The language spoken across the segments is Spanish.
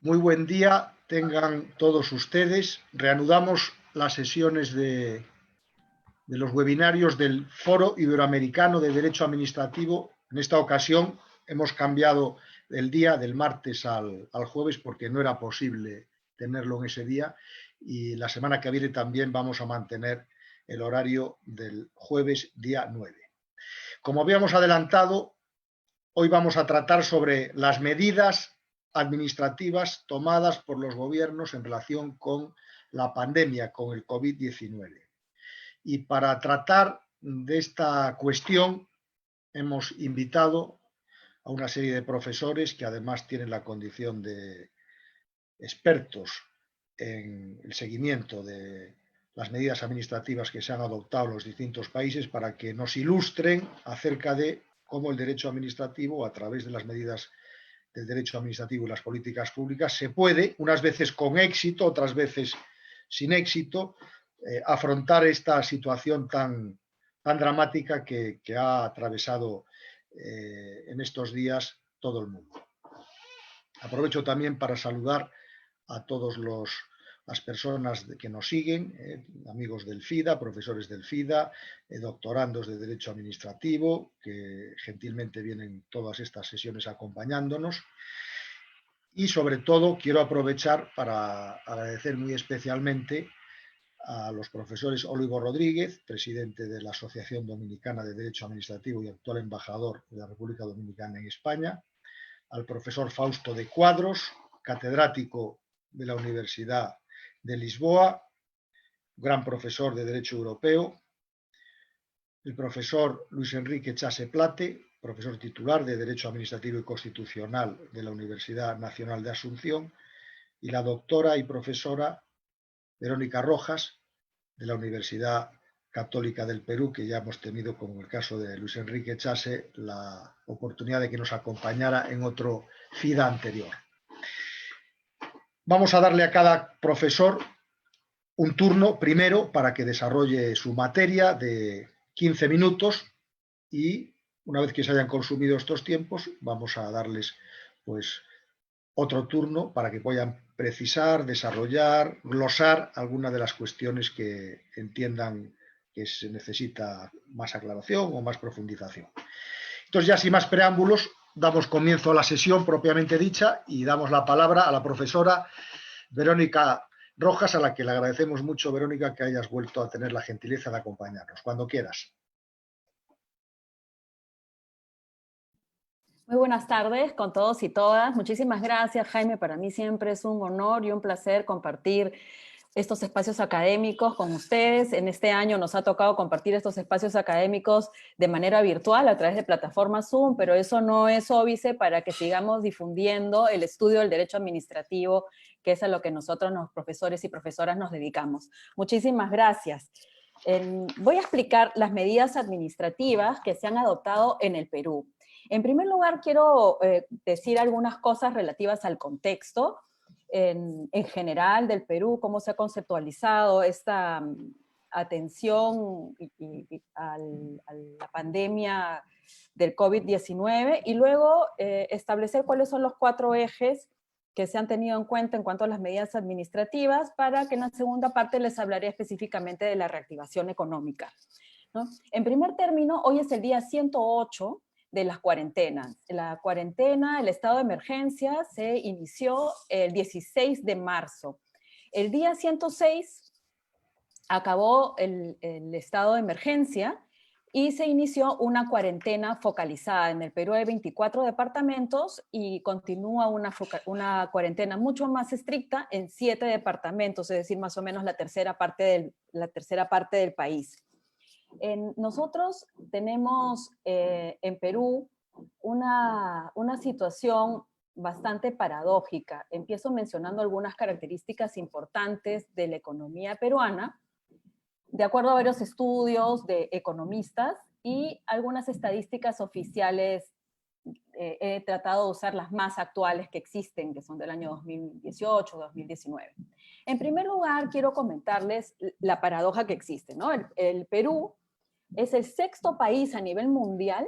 Muy buen día tengan todos ustedes. Reanudamos las sesiones de los webinarios del Foro Iberoamericano de Derecho Administrativo. En esta ocasión hemos cambiado el día del martes al jueves porque no era posible tenerlo en ese día, y la semana que viene también vamos a mantener el horario del jueves día 9. Como habíamos adelantado, hoy vamos a tratar sobre las medidas administrativas tomadas por los gobiernos en relación con la pandemia, con el COVID-19. Y para tratar de esta cuestión hemos invitado a una serie de profesores que además tienen la condición de expertos en el seguimiento de las medidas administrativas que se han adoptado en los distintos países para que nos ilustren acerca de cómo el derecho administrativo, a través de las medidas del derecho administrativo y las políticas públicas, se puede, unas veces con éxito, otras veces sin éxito, afrontar esta situación tan dramática que ha atravesado en estos días todo el mundo. Aprovecho también para saludar a todas las personas que nos siguen, amigos del FIDA, profesores del FIDA, doctorandos de Derecho Administrativo, que gentilmente vienen todas estas sesiones acompañándonos. Y sobre todo quiero aprovechar para agradecer muy especialmente a los profesores Olivo Rodríguez, presidente de la Asociación Dominicana de Derecho Administrativo y actual embajador de la República Dominicana en España, al profesor Fausto de Cuadros, catedrático de la Universidad de Lisboa, gran profesor de Derecho Europeo, el profesor Luis Enrique Chase Plate, profesor titular de Derecho Administrativo y Constitucional de la Universidad Nacional de Asunción, y la doctora y profesora Verónica Rojas, de la Universidad Católica del Perú, que ya hemos tenido, como el caso de Luis Enrique Chase, la oportunidad de que nos acompañara en otro FIDA anterior. Vamos a darle a cada profesor un turno primero para que desarrolle su materia de 15 minutos, y una vez que se hayan consumido estos tiempos vamos a darles pues otro turno para que puedan precisar, desarrollar, glosar algunas de las cuestiones que entiendan que se necesita más aclaración o más profundización. Entonces, ya sin más preámbulos, damos comienzo a la sesión propiamente dicha y damos la palabra a la profesora Verónica Rojas, a la que le agradecemos mucho, Verónica, que hayas vuelto a tener la gentileza de acompañarnos. Cuando quieras. Muy buenas tardes con todos y todas. Muchísimas gracias, Jaime. Para mí siempre es un honor y un placer compartir estos espacios académicos con ustedes. En este año nos ha tocado compartir estos espacios académicos de manera virtual a través de plataformas Zoom, pero eso no es óbice para que sigamos difundiendo el estudio del derecho administrativo, que es a lo que nosotros, los profesores y profesoras, nos dedicamos. Muchísimas gracias. Voy a explicar las medidas administrativas que se han adoptado en el Perú. En primer lugar, quiero decir algunas cosas relativas al contexto en general del Perú, cómo se ha conceptualizado esta atención a la pandemia del COVID-19, y luego establecer cuáles son los 4 ejes que se han tenido en cuenta en cuanto a las medidas administrativas, para que en la segunda parte les hablaré específicamente de la reactivación económica, ¿no? En primer término, hoy es el día 108 de las cuarentenas. La cuarentena, el estado de emergencia, se inició el 16 de marzo. El día 106 acabó el estado de emergencia y se inició una cuarentena focalizada. En el Perú hay 24 departamentos y continúa una cuarentena mucho más estricta en 7 departamentos, es decir, más o menos la tercera parte del país. Nosotros tenemos en Perú una situación bastante paradójica. Empiezo mencionando algunas características importantes de la economía peruana, de acuerdo a varios estudios de economistas y algunas estadísticas oficiales. He tratado de usar las más actuales que existen, que son del año 2018, 2019. En primer lugar, quiero comentarles la paradoja que existe, ¿no? El Perú es el 6º país a nivel mundial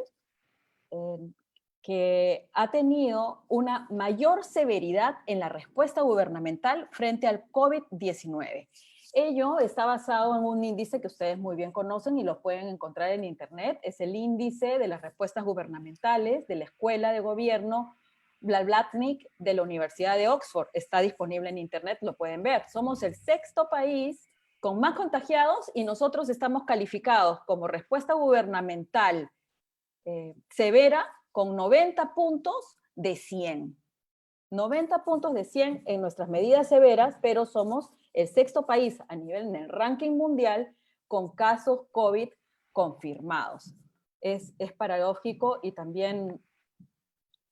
que ha tenido una mayor severidad en la respuesta gubernamental frente al COVID-19. Ello está basado en un índice que ustedes muy bien conocen y lo pueden encontrar en internet. Es el índice de las respuestas gubernamentales de la Escuela de Gobierno Blavatnik de la Universidad de Oxford. Está disponible en internet, lo pueden ver. Somos el 6º país con más contagiados y nosotros estamos calificados como respuesta gubernamental severa con 90 puntos de 100. 90 puntos de 100 en nuestras medidas severas, pero somos el 6º país a nivel en el ranking mundial con casos COVID confirmados. Es paradójico y también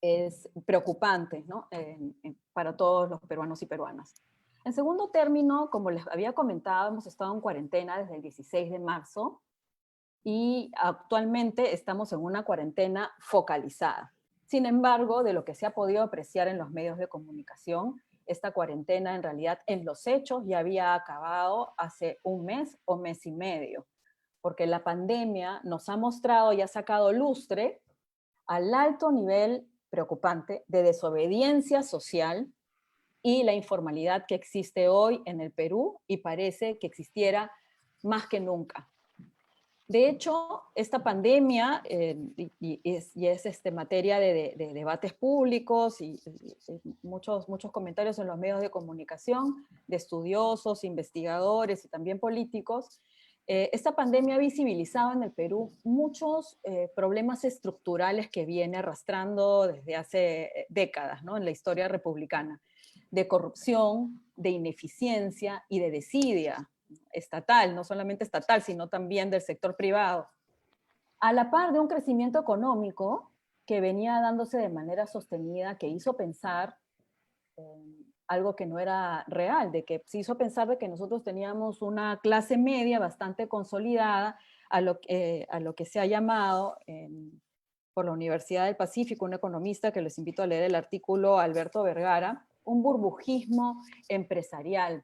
es preocupante, ¿no? Para todos los peruanos y peruanas. En segundo término, como les había comentado, hemos estado en cuarentena desde el 16 de marzo y actualmente estamos en una cuarentena focalizada. Sin embargo, de lo que se ha podido apreciar en los medios de comunicación, esta cuarentena en realidad en los hechos ya había acabado hace un mes o mes y medio, porque la pandemia nos ha mostrado y ha sacado lustre al alto nivel preocupante de desobediencia social y la informalidad que existe hoy en el Perú y parece que existiera más que nunca. De hecho, esta pandemia y es materia de debates públicos y muchos comentarios en los medios de comunicación de estudiosos, investigadores y también políticos. Esta pandemia ha visibilizado en el Perú muchos problemas estructurales que viene arrastrando desde hace décadas, ¿no? En la historia republicana, de corrupción, de ineficiencia y de desidia estatal, no solamente estatal, sino también del sector privado, a la par de un crecimiento económico que venía dándose de manera sostenida, que hizo pensar algo que no era real, de que se hizo pensar de que nosotros teníamos una clase media bastante consolidada, a lo que se ha llamado por la Universidad del Pacífico, un economista que les invito a leer el artículo, Alberto Vergara, un burbujismo empresarial.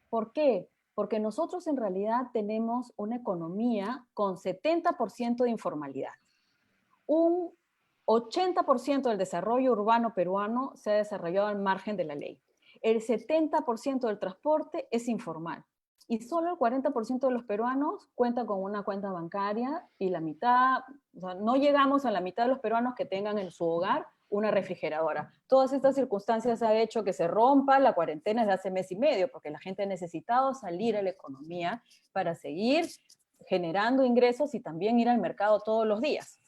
¿Por qué? Porque nosotros en realidad tenemos una economía con 70% de informalidad. Un 80% del desarrollo urbano peruano se ha desarrollado al margen de la ley. El 70% del transporte es informal. Y solo el 40% de los peruanos cuenta con una cuenta bancaria y la mitad, o sea, no llegamos a la mitad de los peruanos que tengan en su hogar una refrigeradora. Todas estas circunstancias han hecho que se rompa la cuarentena desde hace mes y medio, porque la gente ha necesitado salir a la economía para seguir generando ingresos y también ir al mercado todos los días.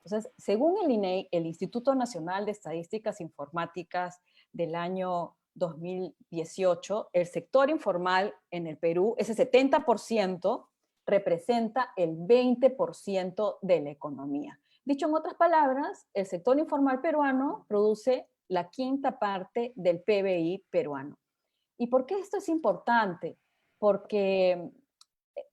Entonces, según el INEI, el Instituto Nacional de Estadísticas Informáticas del año 2018, el sector informal en el Perú, ese 70%, representa el 20% de la economía. Dicho en otras palabras, el sector informal peruano produce la 1/5 parte del PBI peruano. ¿Y por qué esto es importante? Porque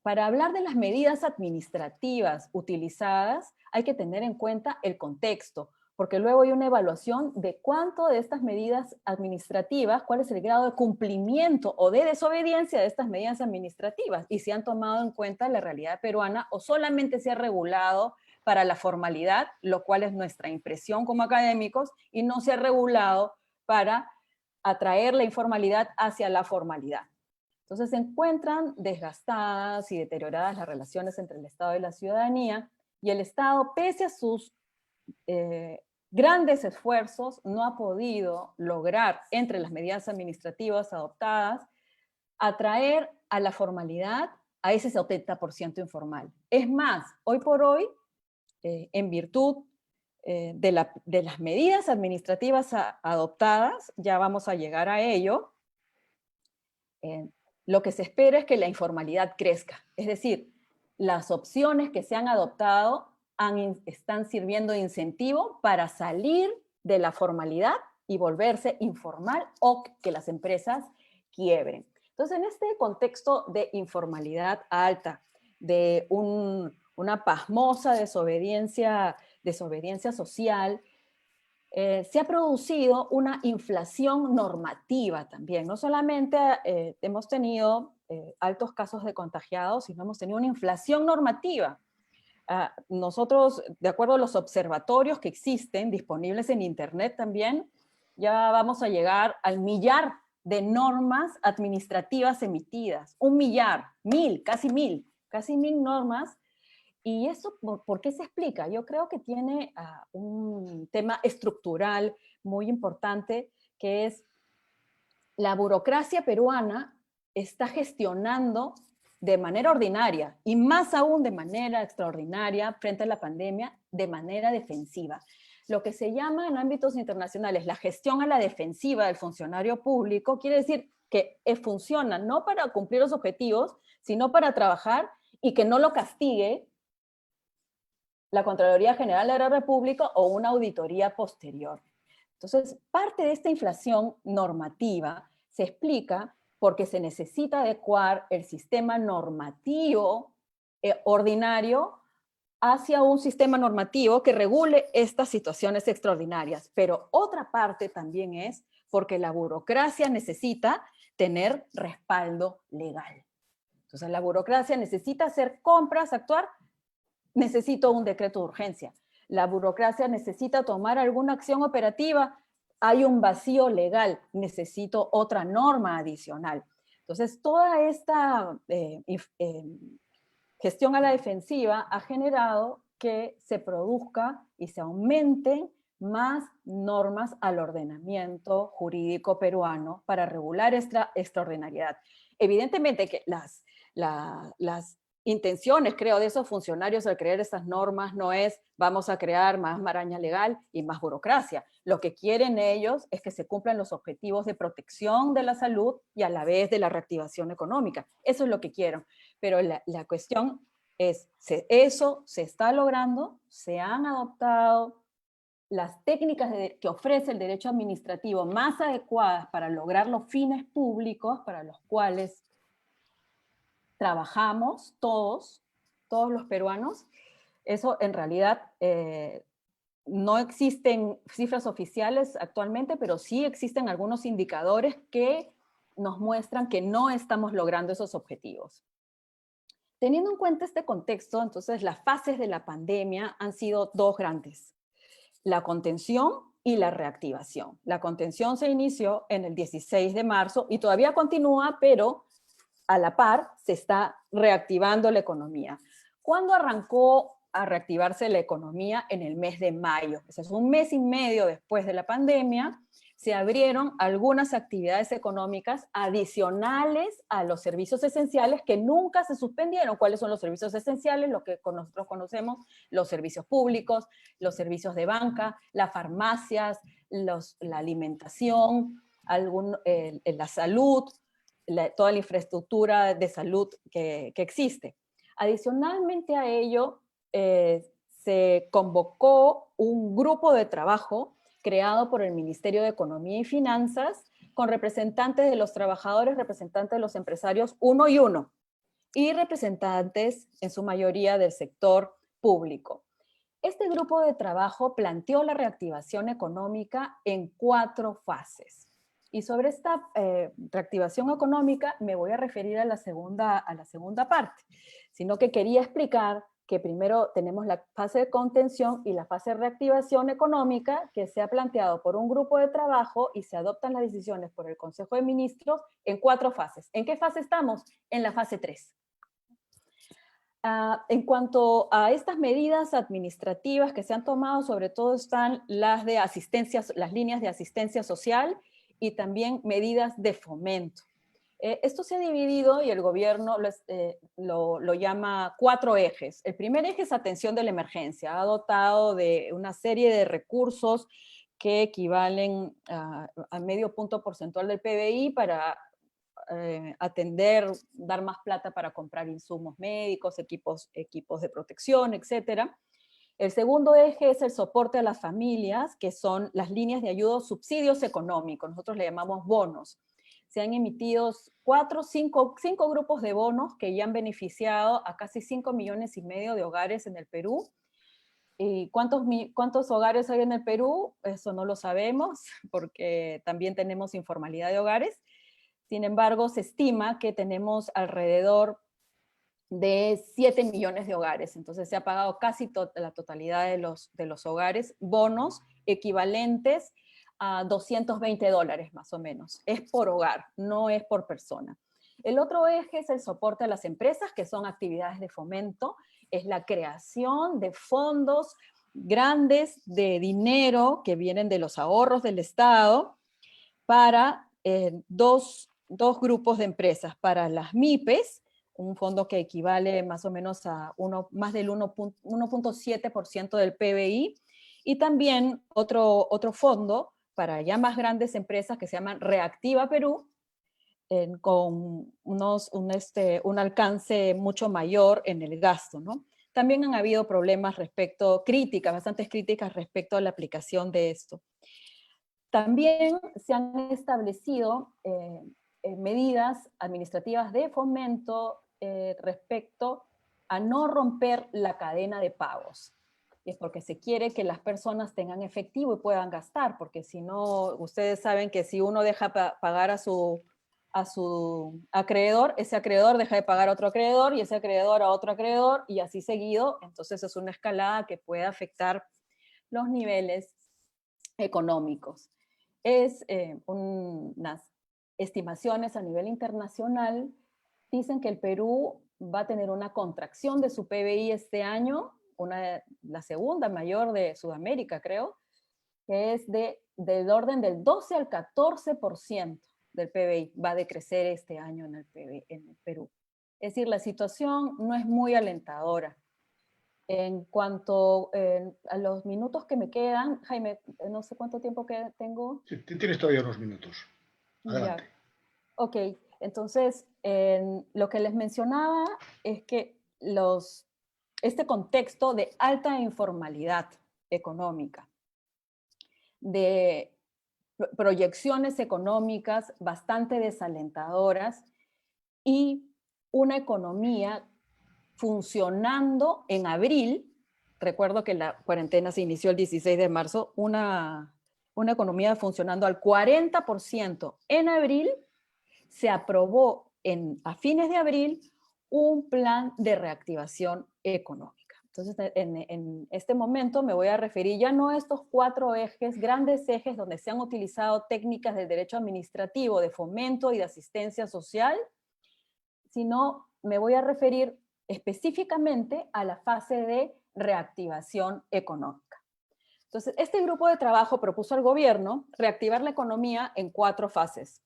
para hablar de las medidas administrativas utilizadas hay que tener en cuenta el contexto, porque luego hay una evaluación de cuánto de estas medidas administrativas, cuál es el grado de cumplimiento o de desobediencia de estas medidas administrativas y si han tomado en cuenta la realidad peruana o solamente se ha regulado para la formalidad, lo cual es nuestra impresión como académicos, y no se ha regulado para atraer la informalidad hacia la formalidad. Entonces se encuentran desgastadas y deterioradas las relaciones entre el Estado y la ciudadanía, y el Estado, pese a sus grandes esfuerzos, no ha podido lograr, entre las medidas administrativas adoptadas, atraer a la formalidad a ese 70% informal. Es más, hoy por hoy, en virtud de las medidas administrativas adoptadas, ya vamos a llegar a ello, lo que se espera es que la informalidad crezca. Es decir, las opciones que se han adoptado están sirviendo de incentivo para salir de la formalidad y volverse informal o que las empresas quiebren. Entonces, en este contexto de informalidad alta, de una pasmosa desobediencia social, se ha producido una inflación normativa también. No solamente hemos tenido altos casos de contagiados, sino hemos tenido una inflación normativa. Nosotros, de acuerdo a los observatorios que existen, disponibles en Internet también, ya vamos a llegar al millar de normas administrativas emitidas. 1.000.000, casi mil normas. ¿Y eso por qué se explica? Yo creo que tiene un tema estructural muy importante, que es la burocracia peruana está gestionando de manera ordinaria y más aún de manera extraordinaria frente a la pandemia, de manera defensiva. Lo que se llama en ámbitos internacionales la gestión a la defensiva del funcionario público quiere decir que funciona no para cumplir los objetivos, sino para trabajar y que no lo castigue la Contraloría General de la República o una auditoría posterior. Entonces, parte de esta inflación normativa se explica porque se necesita adecuar el sistema normativo ordinario hacia un sistema normativo que regule estas situaciones extraordinarias. Pero otra parte también es porque la burocracia necesita tener respaldo legal. Entonces, la burocracia necesita hacer compras, actuar. Necesito un decreto de urgencia. La burocracia necesita tomar alguna acción operativa. Hay un vacío legal. Necesito otra norma adicional. Entonces, toda esta gestión a la defensiva ha generado que se produzca y se aumenten más normas al ordenamiento jurídico peruano para regular esta extraordinariedad. Evidentemente que las intenciones, creo, de esos funcionarios al crear estas normas no es vamos a crear más maraña legal y más burocracia. Lo que quieren ellos es que se cumplan los objetivos de protección de la salud y a la vez de la reactivación económica. Eso es lo que quieren. Pero la cuestión es, eso se está logrando, se han adoptado las técnicas que ofrece el derecho administrativo más adecuadas para lograr los fines públicos para los cuales trabajamos todos los peruanos. Eso en realidad no existen cifras oficiales actualmente, pero sí existen algunos indicadores que nos muestran que no estamos logrando esos objetivos. Teniendo en cuenta este contexto, entonces las fases de la pandemia han sido dos grandes: la contención y la reactivación. La contención se inició en el 16 de marzo y todavía continúa, pero a la par se está reactivando la economía. ¿Cuándo arrancó a reactivarse la economía? En el mes de mayo. Ese es un mes y medio después de la pandemia. Se abrieron algunas actividades económicas adicionales a los servicios esenciales que nunca se suspendieron. ¿Cuáles son los servicios esenciales? Lo que nosotros conocemos, los servicios públicos, los servicios de banca, las farmacias, la alimentación, la salud, toda la infraestructura de salud que existe. Adicionalmente a ello, se convocó un grupo de trabajo creado por el Ministerio de Economía y Finanzas con representantes de los trabajadores, representantes de los empresarios, uno y uno, y representantes, en su mayoría, del sector público. Este grupo de trabajo planteó la reactivación económica en 4 fases. Y sobre esta reactivación económica me voy a referir a la segunda parte, sino que quería explicar que primero tenemos la fase de contención y la fase de reactivación económica que se ha planteado por un grupo de trabajo y se adoptan las decisiones por el Consejo de Ministros en 4 fases. ¿En qué fase estamos? En la fase 3. En cuanto a estas medidas administrativas que se han tomado, sobre todo están las de asistencia, las líneas de asistencia social y también medidas de fomento. Esto se ha dividido y el gobierno lo llama 4 ejes. El primer eje es atención de la emergencia. Ha dotado de una serie de recursos que equivalen a medio punto porcentual del PBI para atender, dar más plata para comprar insumos médicos, equipos de protección, etc. El segundo eje es el soporte a las familias, que son las líneas de ayuda, subsidios económicos. Nosotros le llamamos bonos. Se han emitido 5 grupos de bonos que ya han beneficiado a casi 5,5 millones de hogares en el Perú. ¿Y cuántos hogares hay en el Perú? Eso no lo sabemos, porque también tenemos informalidad de hogares. Sin embargo, se estima que tenemos alrededor de 7 millones de hogares. Entonces se ha pagado casi la totalidad de los hogares, bonos equivalentes a $220 más o menos. Es por hogar, no es por persona. El otro eje es el soporte a las empresas, que son actividades de fomento, es la creación de fondos grandes de dinero que vienen de los ahorros del Estado para dos grupos de empresas, para las MIPES, un fondo que equivale más o menos a más del 1.7% del PBI, y también otro fondo para ya más grandes empresas que se llaman Reactiva Perú, con un alcance mucho mayor en el gasto, ¿no? También han habido problemas bastantes críticas respecto a la aplicación de esto. También se han establecido medidas administrativas de fomento respecto a no romper la cadena de pagos. Y es porque se quiere que las personas tengan efectivo y puedan gastar, porque si no, ustedes saben que si uno deja pagar a su acreedor, ese acreedor deja de pagar a otro acreedor y ese acreedor a otro acreedor y así seguido. Entonces es una escalada que puede afectar los niveles económicos. Unas estimaciones a nivel internacional dicen que el Perú va a tener una contracción de su PBI este año, la segunda mayor de Sudamérica, creo, que es del orden del 12 al 14% del PBI va a decrecer este año en el Perú. Es decir, la situación no es muy alentadora. En cuanto a los minutos que me quedan, Jaime, no sé cuánto tiempo que tengo. Sí, tienes todavía unos minutos. Adelante. Ya. Ok, entonces lo que les mencionaba es que este contexto de alta informalidad económica, de proyecciones económicas bastante desalentadoras y una economía funcionando en abril. Recuerdo que la cuarentena se inició el 16 de marzo, una economía funcionando al 40% en abril. Se aprobó a fines de abril un plan de reactivación económica. Entonces, en este momento me voy a referir ya no a estos 4 ejes, grandes ejes donde se han utilizado técnicas del derecho administrativo, de fomento y de asistencia social, sino me voy a referir específicamente a la fase de reactivación económica. Entonces, este grupo de trabajo propuso al gobierno reactivar la economía en 4 fases.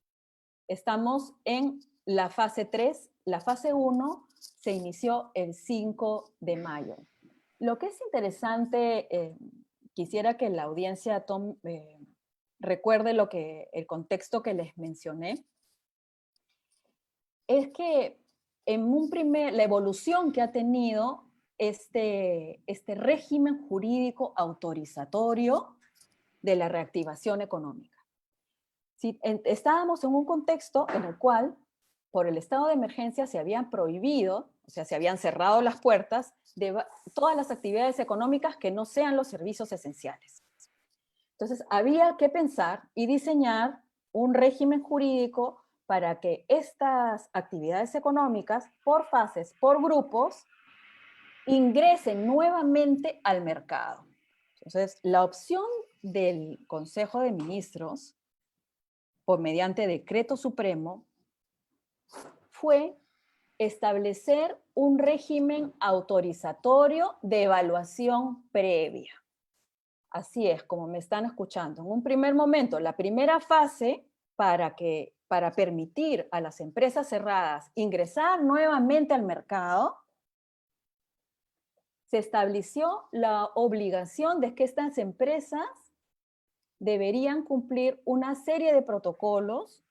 Estamos en la fase 3, la fase 1 se inició el 5 de mayo. Lo que es interesante, quisiera que la audiencia recuerde el contexto que les mencioné, es que la evolución que ha tenido este régimen jurídico autorizatorio de la reactivación económica. Estábamos en un contexto en el cual, por el estado de emergencia, se habían prohibido, o sea, se habían cerrado las puertas de todas las actividades económicas que no sean los servicios esenciales. Entonces, había que pensar y diseñar un régimen jurídico para que estas actividades económicas, por fases, por grupos, ingresen nuevamente al mercado. Entonces, la opción del Consejo de Ministros, mediante decreto supremo, fue establecer un régimen autorizatorio de evaluación previa. Así es, como me están escuchando. En un primer momento, la primera fase para permitir a las empresas cerradas ingresar nuevamente al mercado, se estableció la obligación de que estas empresas deberían cumplir una serie de protocolos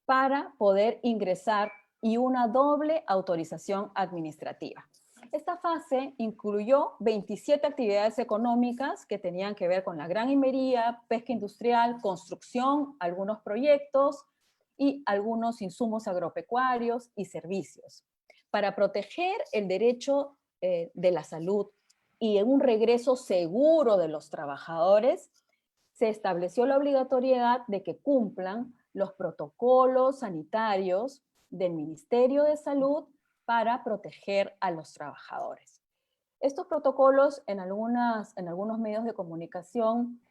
para poder ingresar y una doble autorización administrativa. Esta fase incluyó 27 actividades económicas que tenían que ver con la gran minería, pesca industrial, construcción, algunos proyectos y algunos insumos agropecuarios y servicios. Para proteger el derecho de la salud y un regreso seguro de los trabajadores, se estableció la obligatoriedad de que cumplan los protocolos sanitarios del Ministerio de Salud para proteger a los trabajadores. Estos protocolos en algunos medios de comunicación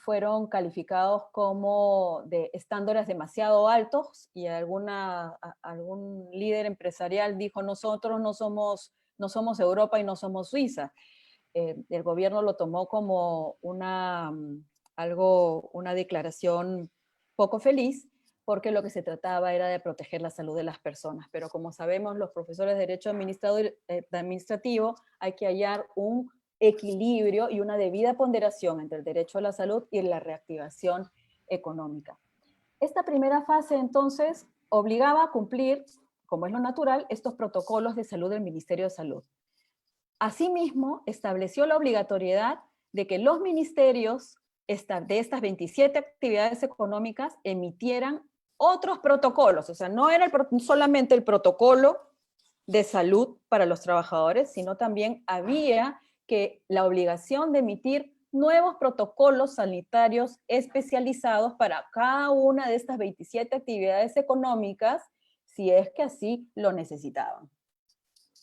fueron calificados como de estándares demasiado altos y algún líder empresarial dijo: nosotros no somos Europa y no somos Suiza. El gobierno lo tomó como una declaración poco feliz, porque lo que se trataba era de proteger la salud de las personas. Pero como sabemos, los profesores de Derecho Administrativo, hay que hallar un equilibrio y una debida ponderación entre el derecho a la salud y la reactivación económica. Esta primera fase, entonces, obligaba a cumplir, como es lo natural, estos protocolos de salud del Ministerio de Salud. Asimismo, estableció la obligatoriedad de que los ministerios de estas 27 actividades económicas emitieran otros protocolos. O sea, no era solamente el protocolo de salud para los trabajadores, sino también había que la obligación de emitir nuevos protocolos sanitarios especializados para cada una de estas 27 actividades económicas, si es que así lo necesitaban.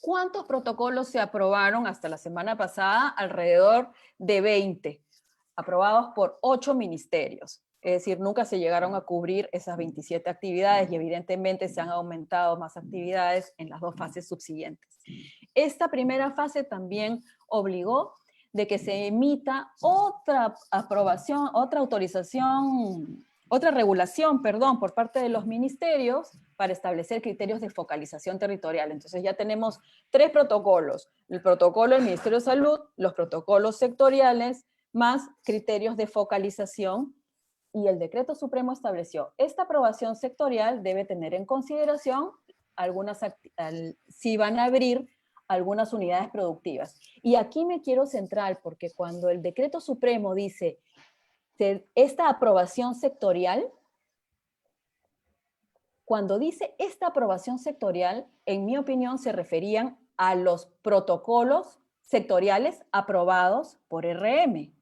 ¿Cuántos protocolos se aprobaron hasta la semana pasada? Alrededor de 20, aprobados por 8 ministerios. Es decir, nunca se llegaron a cubrir esas 27 actividades y evidentemente se han aumentado más actividades en las 2 fases subsiguientes. Esta primera fase también obligó de que se emita otra regulación, por parte de los ministerios para establecer criterios de focalización territorial. Entonces ya tenemos 3 protocolos: el protocolo del Ministerio de Salud, los protocolos sectoriales, más criterios de focalización, y el Decreto Supremo estableció: esta aprobación sectorial debe tener en consideración si van a abrir algunas unidades productivas. Y aquí me quiero centrar, porque cuando el Decreto Supremo dice esta aprobación sectorial, en mi opinión se referían a los protocolos sectoriales aprobados por RM.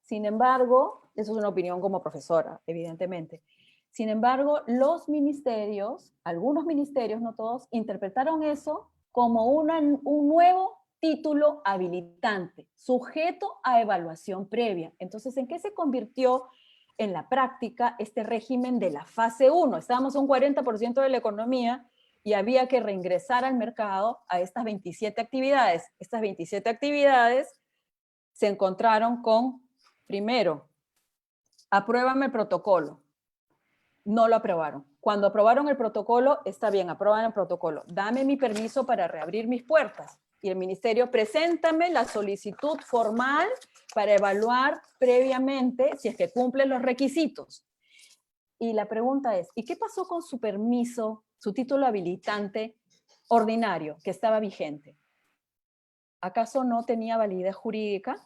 Sin embargo, eso es una opinión como profesora, evidentemente. Sin embargo, los ministerios, algunos ministerios, no todos, interpretaron eso como un nuevo título habilitante, sujeto a evaluación previa. Entonces, ¿en qué se convirtió en la práctica este régimen de la fase 1? Estábamos un 40% de la economía y había que reingresar al mercado a estas 27 actividades. Estas 27 actividades se encontraron con: primero, apruébame el protocolo. No lo aprobaron. Cuando aprobaron el protocolo, está bien, aprueban el protocolo. Dame mi permiso para reabrir mis puertas. Y el ministerio: preséntame la solicitud formal para evaluar previamente si es que cumplen los requisitos. Y la pregunta es: ¿y qué pasó con su permiso, su título habilitante ordinario que estaba vigente? ¿Acaso no tenía validez jurídica?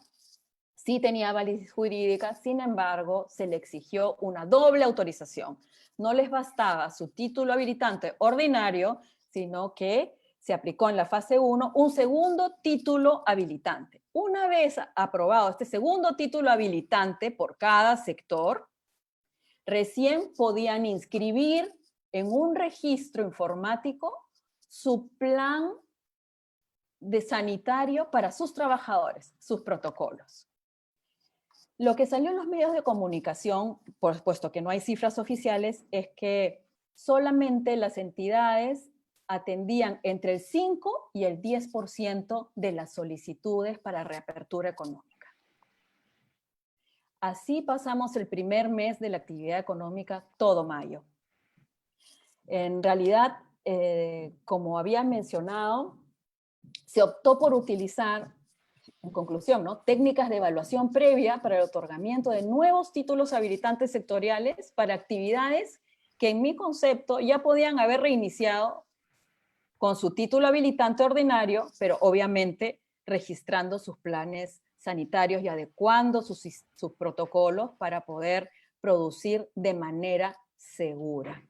Sí tenía validez jurídica, sin embargo, se le exigió una doble autorización. No les bastaba su título habilitante ordinario, sino que se aplicó en la fase 1 un segundo título habilitante. Una vez aprobado este segundo título habilitante por cada sector, recién podían inscribir en un registro informático su plan de sanitario para sus trabajadores, sus protocolos. Lo que salió en los medios de comunicación, por supuesto que no hay cifras oficiales, es que solamente las entidades atendían entre el 5 y el 10% de las solicitudes para reapertura económica. Así pasamos el primer mes de la actividad económica, todo mayo. En realidad, como había mencionado, se optó por utilizar, en conclusión, ¿no?, técnicas de evaluación previa para el otorgamiento de nuevos títulos habilitantes sectoriales para actividades que, en mi concepto, ya podían haber reiniciado con su título habilitante ordinario, pero obviamente registrando sus planes sanitarios y adecuando sus protocolos para poder producir de manera segura.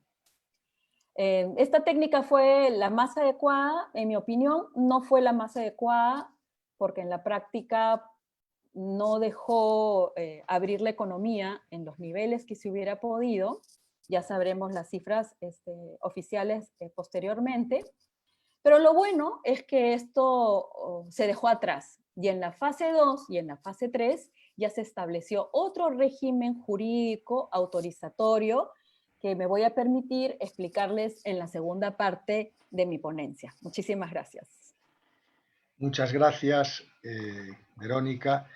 Esta técnica fue la más adecuada, en mi opinión. No fue la más adecuada porque en la práctica no dejó abrir la economía en los niveles que se hubiera podido. Ya sabremos las cifras oficiales posteriormente. Pero lo bueno es que esto se dejó atrás y en la fase 2 y en la fase 3 ya se estableció otro régimen jurídico autorizatorio que me voy a permitir explicarles en la segunda parte de mi ponencia. Muchísimas gracias. Muchas gracias, Verónica.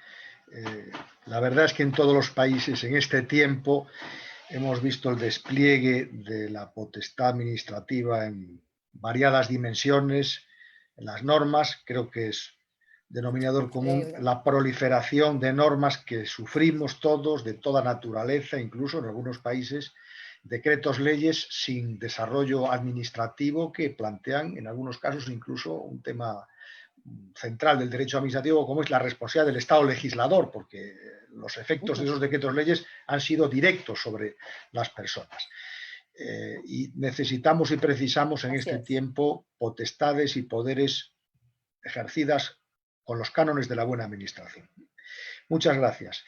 La verdad es que en todos los países en este tiempo hemos visto el despliegue de la potestad administrativa en variadas dimensiones, en las normas. Creo que es denominador común la proliferación de normas que sufrimos todos, de toda naturaleza, incluso en algunos países, decretos leyes sin desarrollo administrativo que plantean en algunos casos incluso un tema central del derecho administrativo, como es la responsabilidad del Estado legislador, porque los efectos de esos decretos leyes han sido directos sobre las personas. Y necesitamos y precisamos en este tiempo potestades y poderes ejercidas con los cánones de la buena administración. Muchas gracias.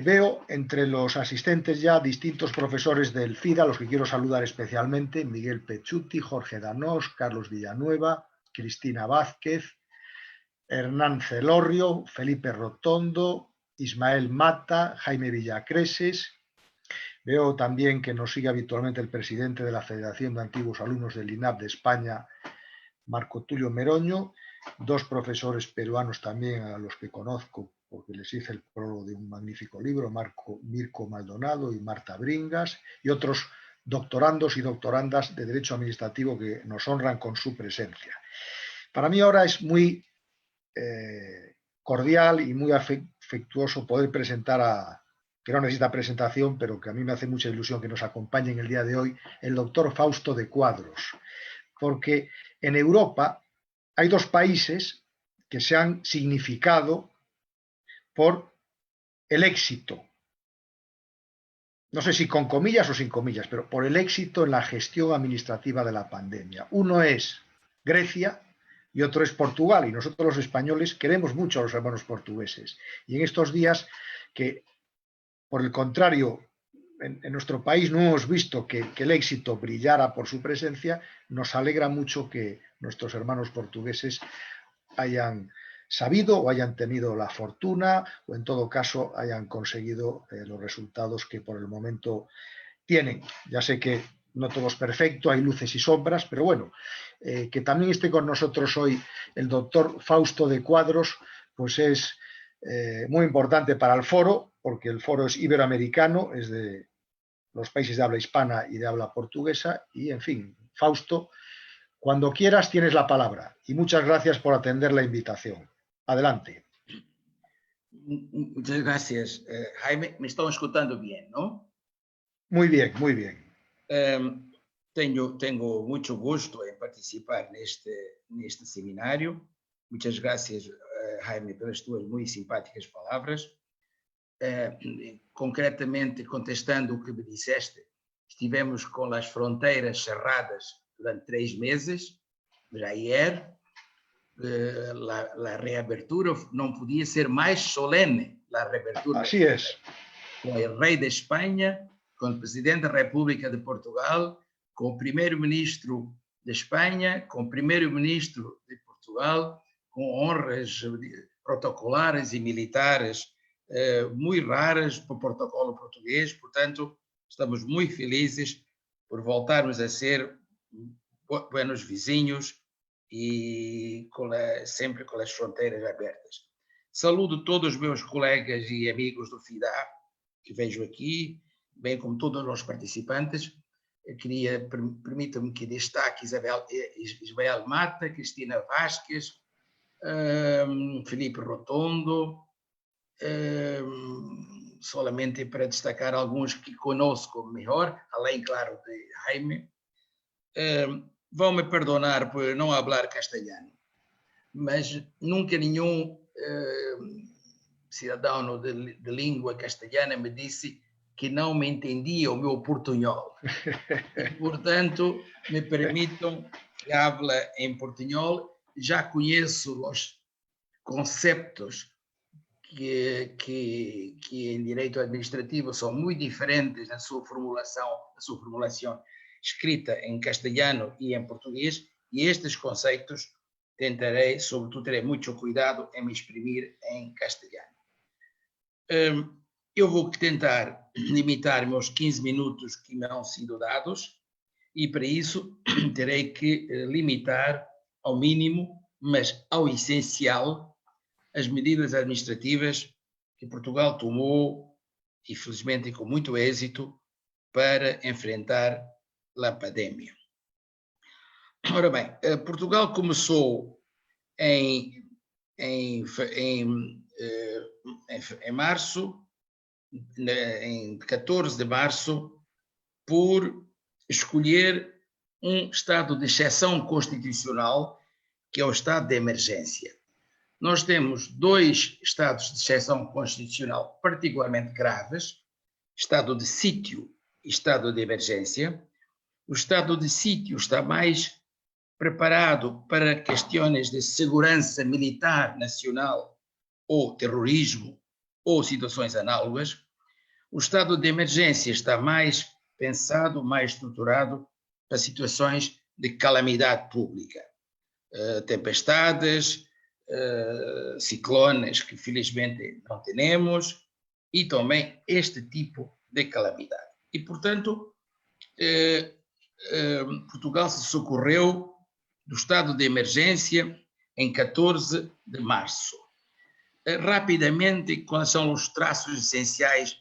Veo entre los asistentes ya distintos profesores del FIDA, a los que quiero saludar especialmente: Miguel Pechuti, Jorge Danós, Carlos Villanueva, Cristina Vázquez, Hernán Celorrio, Felipe Rotondo, Ismael Mata, Jaime Villacreses. Veo también que nos sigue habitualmente el presidente de la Federación de Antiguos Alumnos del INAP de España, Marco Tulio Meroño, dos profesores peruanos también a los que conozco porque les hice el prólogo de un magnífico libro, Mirko Maldonado y Marta Bringas, y otros doctorandos y doctorandas de Derecho Administrativo que nos honran con su presencia. Para mí ahora es muy cordial y muy afectuoso poder presentar a, que no necesita presentación, pero que a mí me hace mucha ilusión que nos acompañe en el día de hoy, el doctor Fausto de Cuadros, porque en Europa hay dos países que se han significado por el éxito, no sé si con comillas o sin comillas, pero por el éxito en la gestión administrativa de la pandemia. Uno es Grecia y otro es Portugal, y nosotros los españoles queremos mucho a los hermanos portugueses. Y en estos días que, por el contrario, en nuestro país no hemos visto que el éxito brillara por su presencia, nos alegra mucho que nuestros hermanos portugueses hayan sabido o hayan tenido la fortuna o en todo caso hayan conseguido los resultados que por el momento tienen. Ya sé que no todo es perfecto, hay luces y sombras, pero bueno, que también esté con nosotros hoy el doctor Fausto de Cuadros, pues es muy importante para el foro, porque el foro es iberoamericano, es de los países de habla hispana y de habla portuguesa, y en fin, Fausto, cuando quieras tienes la palabra, y muchas gracias por atender la invitación. Adelante. Muchas gracias, Jaime. Me estão escutando bien, ¿no? Muy bien, muy bien. Tengo mucho gusto en participar neste seminário. Muchas gracias, Jaime, pelas tuas muito simpáticas palavras. Concretamente, contestando o que me disseste, estivemos com as fronteiras cerradas durante 3 meses, mas ayer la reabertura no podía ser más solemne. La reabertura. Así es. Con el rey de España, con el presidente de la República de Portugal, con el primer ministro de España, con el primer ministro de Portugal, con honras protocolares y militares muy raras por protocolo portugués. Portanto, estamos muy felices por voltarmos a ser buenos vizinhos e sempre com as fronteiras abertas. Saúdo todos os meus colegas e amigos do FIDA que vejo aqui, bem como todos os participantes. Eu queria, permita-me que destaque Ismael Mata, Cristina Vázquez, Felipe Rotondo, solamente para destacar alguns que conosco melhor, além, claro, de Jaime. Vão-me perdonar por não falar castelhano, mas nunca nenhum cidadão de língua castelhana me disse que não me entendia o meu portunhol. E, portanto, me permitam que hable em portunhol. Já conheço os conceitos que em direito administrativo são muito diferentes na sua formulação escrita em castelhano e em português, E estes conceitos tentarei, sobretudo, terei muito cuidado em me exprimir em castelhano. Eu vou tentar limitar-me aos 15 minutos que me han sido dados e, para isso, terei que limitar ao mínimo, mas ao essencial, as medidas administrativas que Portugal tomou, e felizmente com muito êxito, para enfrentar a pandemia. Ora bem, Portugal começou em março, em 14 de março, por escolher um estado de exceção constitucional, que é o estado de emergência. Nós temos 2 estados de exceção constitucional particularmente graves, estado de sítio e estado de emergência. O estado de sítio está mais preparado para questões de segurança militar nacional ou terrorismo ou situações análogas. O estado de emergência está mais pensado, mais estruturado para situações de calamidade pública. Tempestades, ciclones que felizmente não temos, e também este tipo de calamidade. E, portanto, Portugal se socorreu do estado de emergência em 14 de março. Rapidamente, quais são os traços essenciais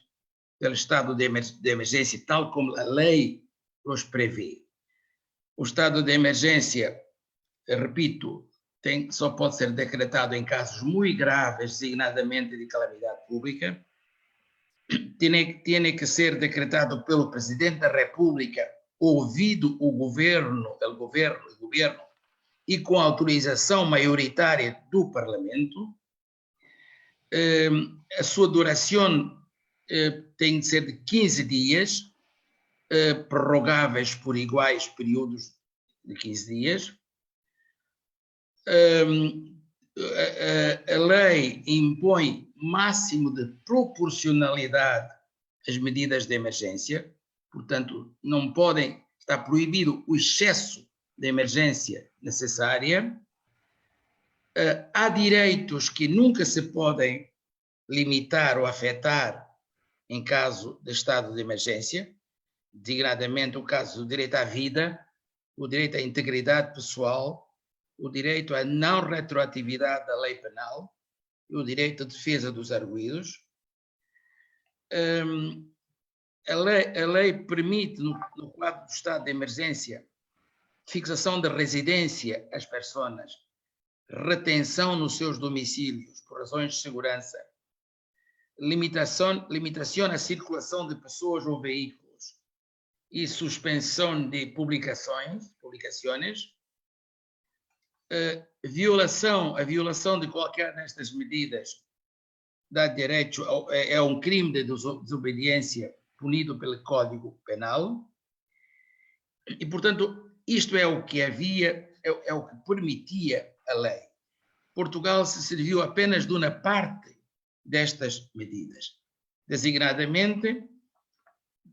do estado de emergência, tal como a lei os prevê? O estado de emergência, repito, só pode ser decretado em casos muito graves, designadamente de calamidade pública. Tem que ser decretado pelo Presidente da República, ouvido o governo e com autorização maioritária do Parlamento. A sua duração tem de ser de 15 dias, prorrogáveis por iguais períodos de 15 dias. A lei impõe máximo de proporcionalidade às medidas de emergência, portanto, não podem estar proibido o excesso de emergência necessária. Há direitos que nunca se podem limitar ou afetar em caso de estado de emergência, designadamente o caso do direito à vida, o direito à integridade pessoal, o direito à não retroatividade da lei penal e o direito à defesa dos arguidos. A lei permite, no quadro do estado de emergência, fixação de residência às pessoas, retenção nos seus domicílios por razões de segurança, limitação à circulação de pessoas ou veículos e suspensão de publicações, a violação de qualquer destas medidas dá direito, é um crime de desobediência punido pelo Código Penal. E, portanto, isto é o que havia, é o que permitia a lei. Portugal se serviu apenas de uma parte destas medidas, designadamente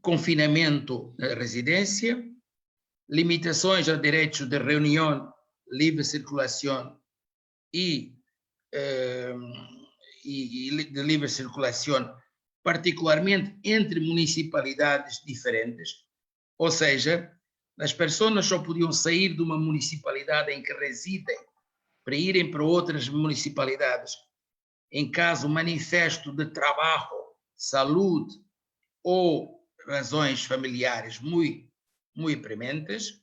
confinamento na residência, limitações a direitos de reunião, livre circulação e de livre circulação, particularmente entre municipalidades diferentes, ou seja, as pessoas só podiam sair de uma municipalidade em que residem para irem para outras municipalidades em caso manifesto de trabalho, saúde ou razões familiares muito prementes.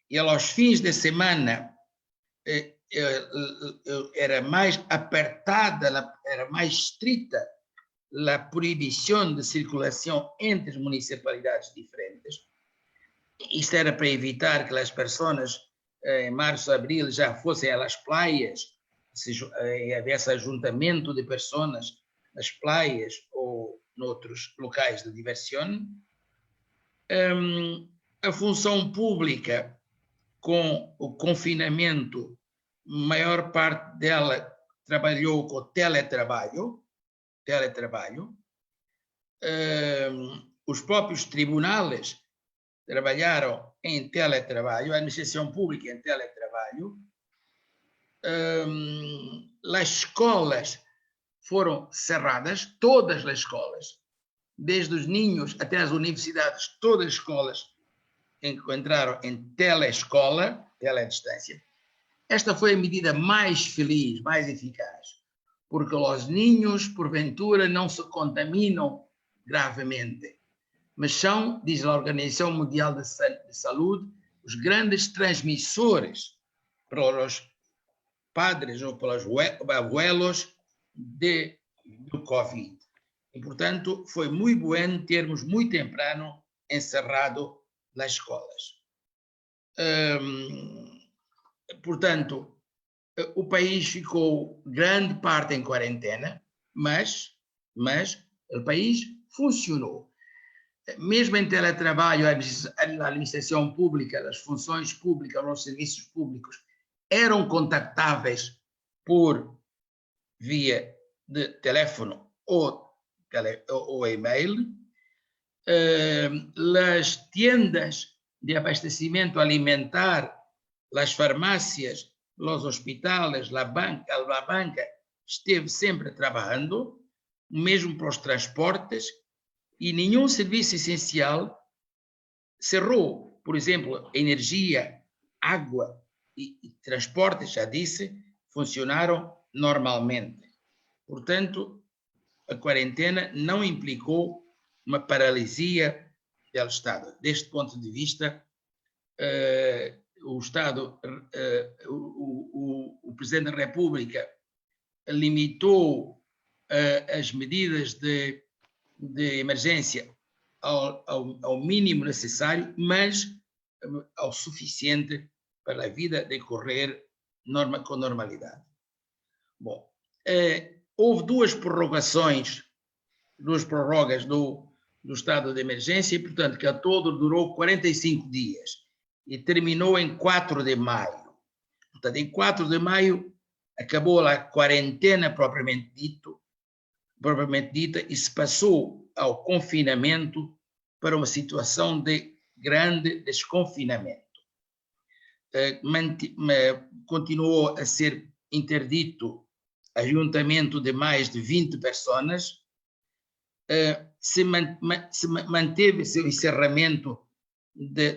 E aos fins de semana era mais apertada, era mais estrita a proibição de circulação entre municipalidades diferentes. Isto era para evitar que as pessoas em março, abril já fossem às praias, houvesse ajuntamento de pessoas nas praias ou noutros locais de diversão. A função pública, com o confinamento, maior parte dela trabalhou com teletrabalho. Os próprios tribunais trabalharam em teletrabalho, a administração pública em teletrabalho. As escolas foram cerradas, todas as escolas, desde os ninhos até as universidades, todas as escolas entraram em teleescola, teledistância. Esta foi a medida mais feliz, mais eficaz, porque os ninhos, porventura, não se contaminam gravemente, mas são, diz a Organização Mundial de Saúde, os grandes transmissores para os padres ou pelos abuelos do Covid. E, portanto, foi muito bom termos muito temprano encerrado as escolas. Portanto, o país ficou grande parte em quarentena, mas o país funcionou. Mesmo em teletrabalho, a administração pública, as funções públicas, os serviços públicos eram contactáveis por via de teléfono ou e-mail. As tiendas de abastecimento alimentar, as farmácias, os hospitais, a banca esteve sempre trabalhando, mesmo para os transportes, e nenhum serviço essencial cerrou. Por exemplo, energia, água e transportes, já disse, funcionaram normalmente. Portanto, a quarentena não implicou uma paralisia do Estado. Deste ponto de vista, o Estado, o Presidente da República limitou as medidas de emergência ao mínimo necessário, mas ao suficiente para a vida decorrer com normalidade. Bom, houve duas prorrogas do estado de emergência, e, portanto, que a todo durou 45 dias e terminou em 4 de maio. Portanto, em 4 de maio acabou a quarentena propriamente dita e se passou ao confinamento para uma situação de grande desconfinamento. Continuou a ser interdito ajuntamento de mais de 20 pessoas, manteve-se o encerramento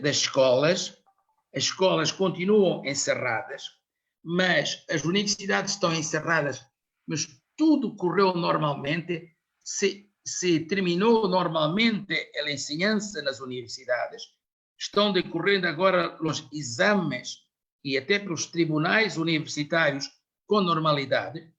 das escolas, as escolas continuam encerradas, mas as universidades estão encerradas, mas tudo correu normalmente, se terminou normalmente a ensinança nas universidades, estão decorrendo agora os exames e até pelos tribunais universitários com normalidade.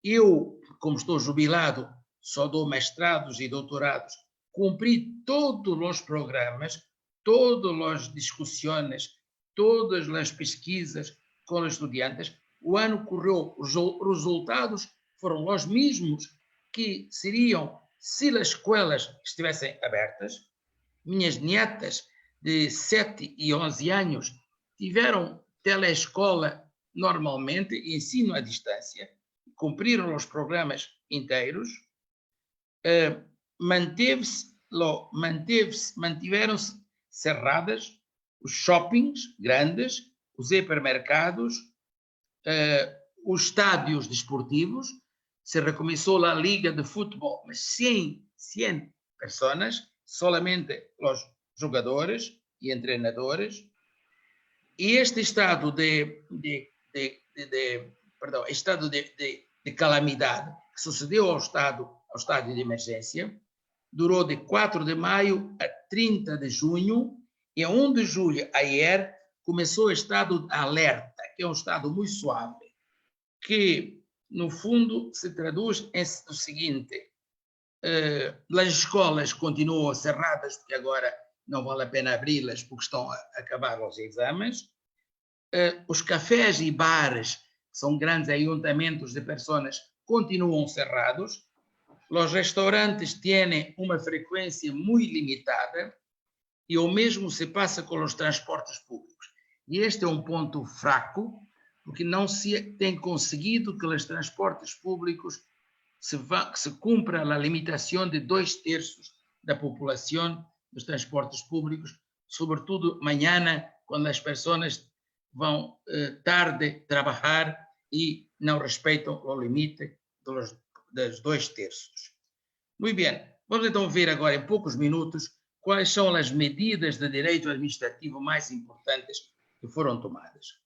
Eu, como estou jubilado, só dou mestrados e doutorados, cumpri todos os programas, todas as discussões, todas as pesquisas com os estudantes. O ano correu, os resultados foram os mesmos que seriam se as escolas estivessem abertas. Minhas netas de 7 e 11 anos tiveram telescola normalmente, ensino à distância, cumpriram os programas inteiros, mantiveram-se cerradas os shoppings grandes, os hipermercados, os estádios desportivos. Se recomeçou a liga de futebol, mas 100 pessoas, solamente os jogadores e treinadores. E este estado de calamidade que sucedeu ao estado de emergência durou de 4 de maio a 30 de junho, e a 1 de julho, ayer, começou o estado de alerta, que é um estado muito suave, que, no fundo, se traduz em o seguinte: as escolas continuam cerradas, porque agora não vale a pena abri-las, porque estão a acabar os exames. Os cafés e bares, que são grandes ajuntamentos de pessoas, continuam cerrados. Os restaurantes têm uma frequência muito limitada, e o mesmo se passa com os transportes públicos. E este é um ponto fraco, porque não se tem conseguido que os transportes públicos se cumpra a limitação de 2/3 da população dos transportes públicos, sobretudo mañana, quando as pessoas vão tarde trabalhar e não respeitam o limite dos 2/3. Muito bem, vamos então ver agora em poucos minutos quais são as medidas de direito administrativo mais importantes que foram tomadas.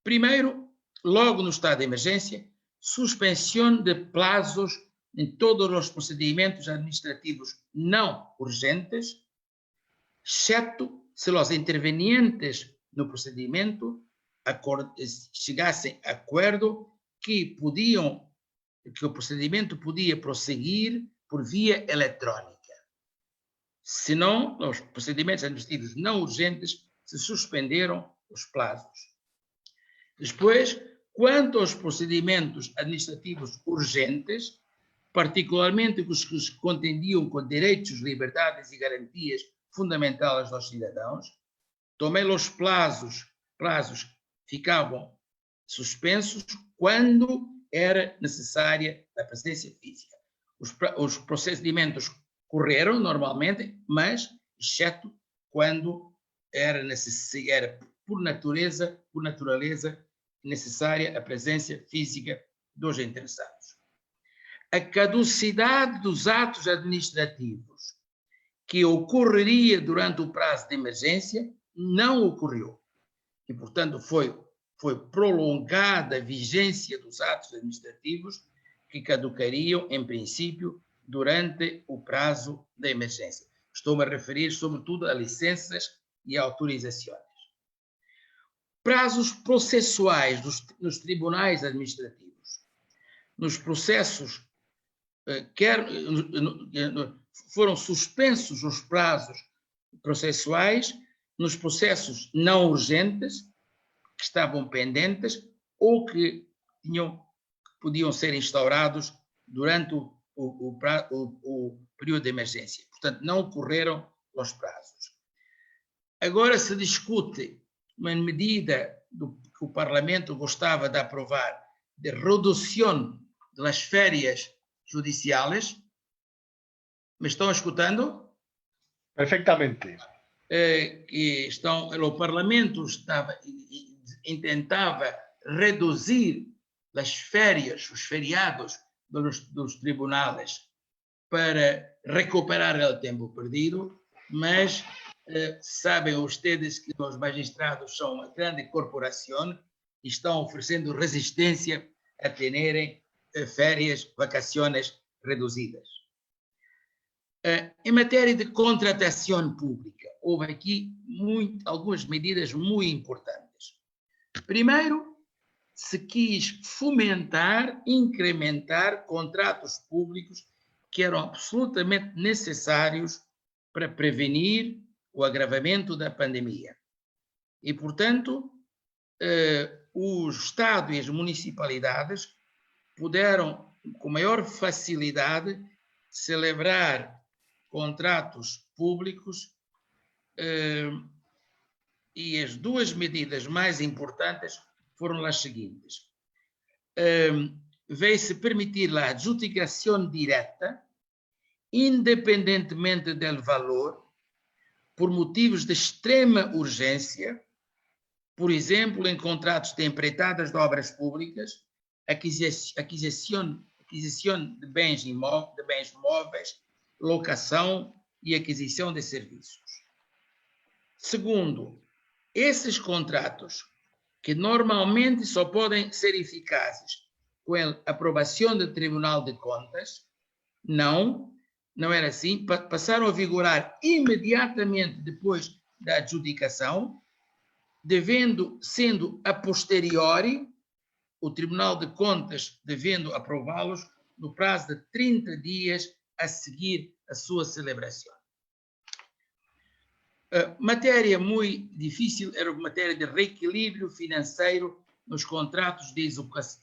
Primeiro, logo no estado de emergência, suspensão de plazos em todos os procedimentos administrativos não urgentes, exceto se os intervenientes no procedimento chegassem a acordo que o procedimento podia prosseguir por via eletrónica. Senão, os procedimentos administrativos não urgentes se suspenderam os prazos. Depois, quanto aos procedimentos administrativos urgentes, particularmente os que se contendiam com direitos, liberdades e garantias fundamentais dos cidadãos, também os prazos ficavam suspensos quando era necessária a presença física. Os procedimentos correram normalmente, mas exceto quando era por natureza necessária a presença física dos interessados. A caducidade dos atos administrativos que ocorreria durante o prazo de emergência não ocorreu. E, portanto, foi prolongada a vigência dos atos administrativos que caducariam, em princípio, durante o prazo da emergência. Estou-me a referir, sobretudo, a licenças e autorizações. Prazos processuais nos tribunais administrativos. Nos processos, foram suspensos os prazos processuais nos processos não urgentes, que estavam pendentes ou que podiam ser instaurados durante o período de emergência. Portanto, não ocorreram os prazos. Agora se discute uma medida que o Parlamento gostava de aprovar de redução das férias judiciais. Me estão escutando? Perfectamente. O Parlamento intentava reduzir as férias, os feriados dos tribunais para recuperar o tempo perdido, mas sabem vocês que os magistrados são uma grande corporação e estão oferecendo resistência a terem férias, vacações reduzidas. Em matéria de contratação pública, houve aqui algumas medidas muito importantes. Primeiro, se quis fomentar, incrementar contratos públicos que eram absolutamente necessários para prevenir o agravamento da pandemia. E, portanto, o Estado e as municipalidades puderam, com maior facilidade, celebrar contratos públicos e as duas medidas mais importantes foram as seguintes. Veio-se permitir a adjudicação direta, independentemente do valor, por motivos de extrema urgência, por exemplo, em contratos de empreitadas de obras públicas, aquisição de bens móveis, locação e aquisição de serviços. Segundo, esses contratos, que normalmente só podem ser eficazes com a aprovação do Tribunal de Contas, não era assim, passaram a vigorar imediatamente depois da adjudicação, sendo a posteriori, o Tribunal de Contas devendo aprová-los no prazo de 30 dias a seguir a sua celebração. Matéria muito difícil era a matéria de reequilíbrio financeiro nos contratos de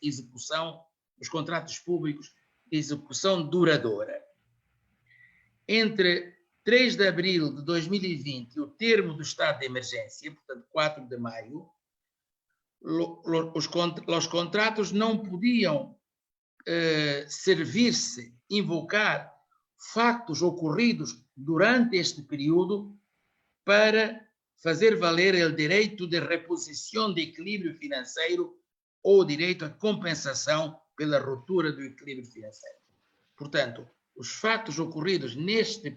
execução, nos contratos públicos de execução duradoura. Entre 3 de abril de 2020 e o termo do estado de emergência, portanto 4 de maio, os contratos não podiam invocar factos ocorridos durante este período para fazer valer o direito de reposição de equilíbrio financeiro ou o direito à compensação pela ruptura do equilíbrio financeiro. Portanto, os fatos ocorridos neste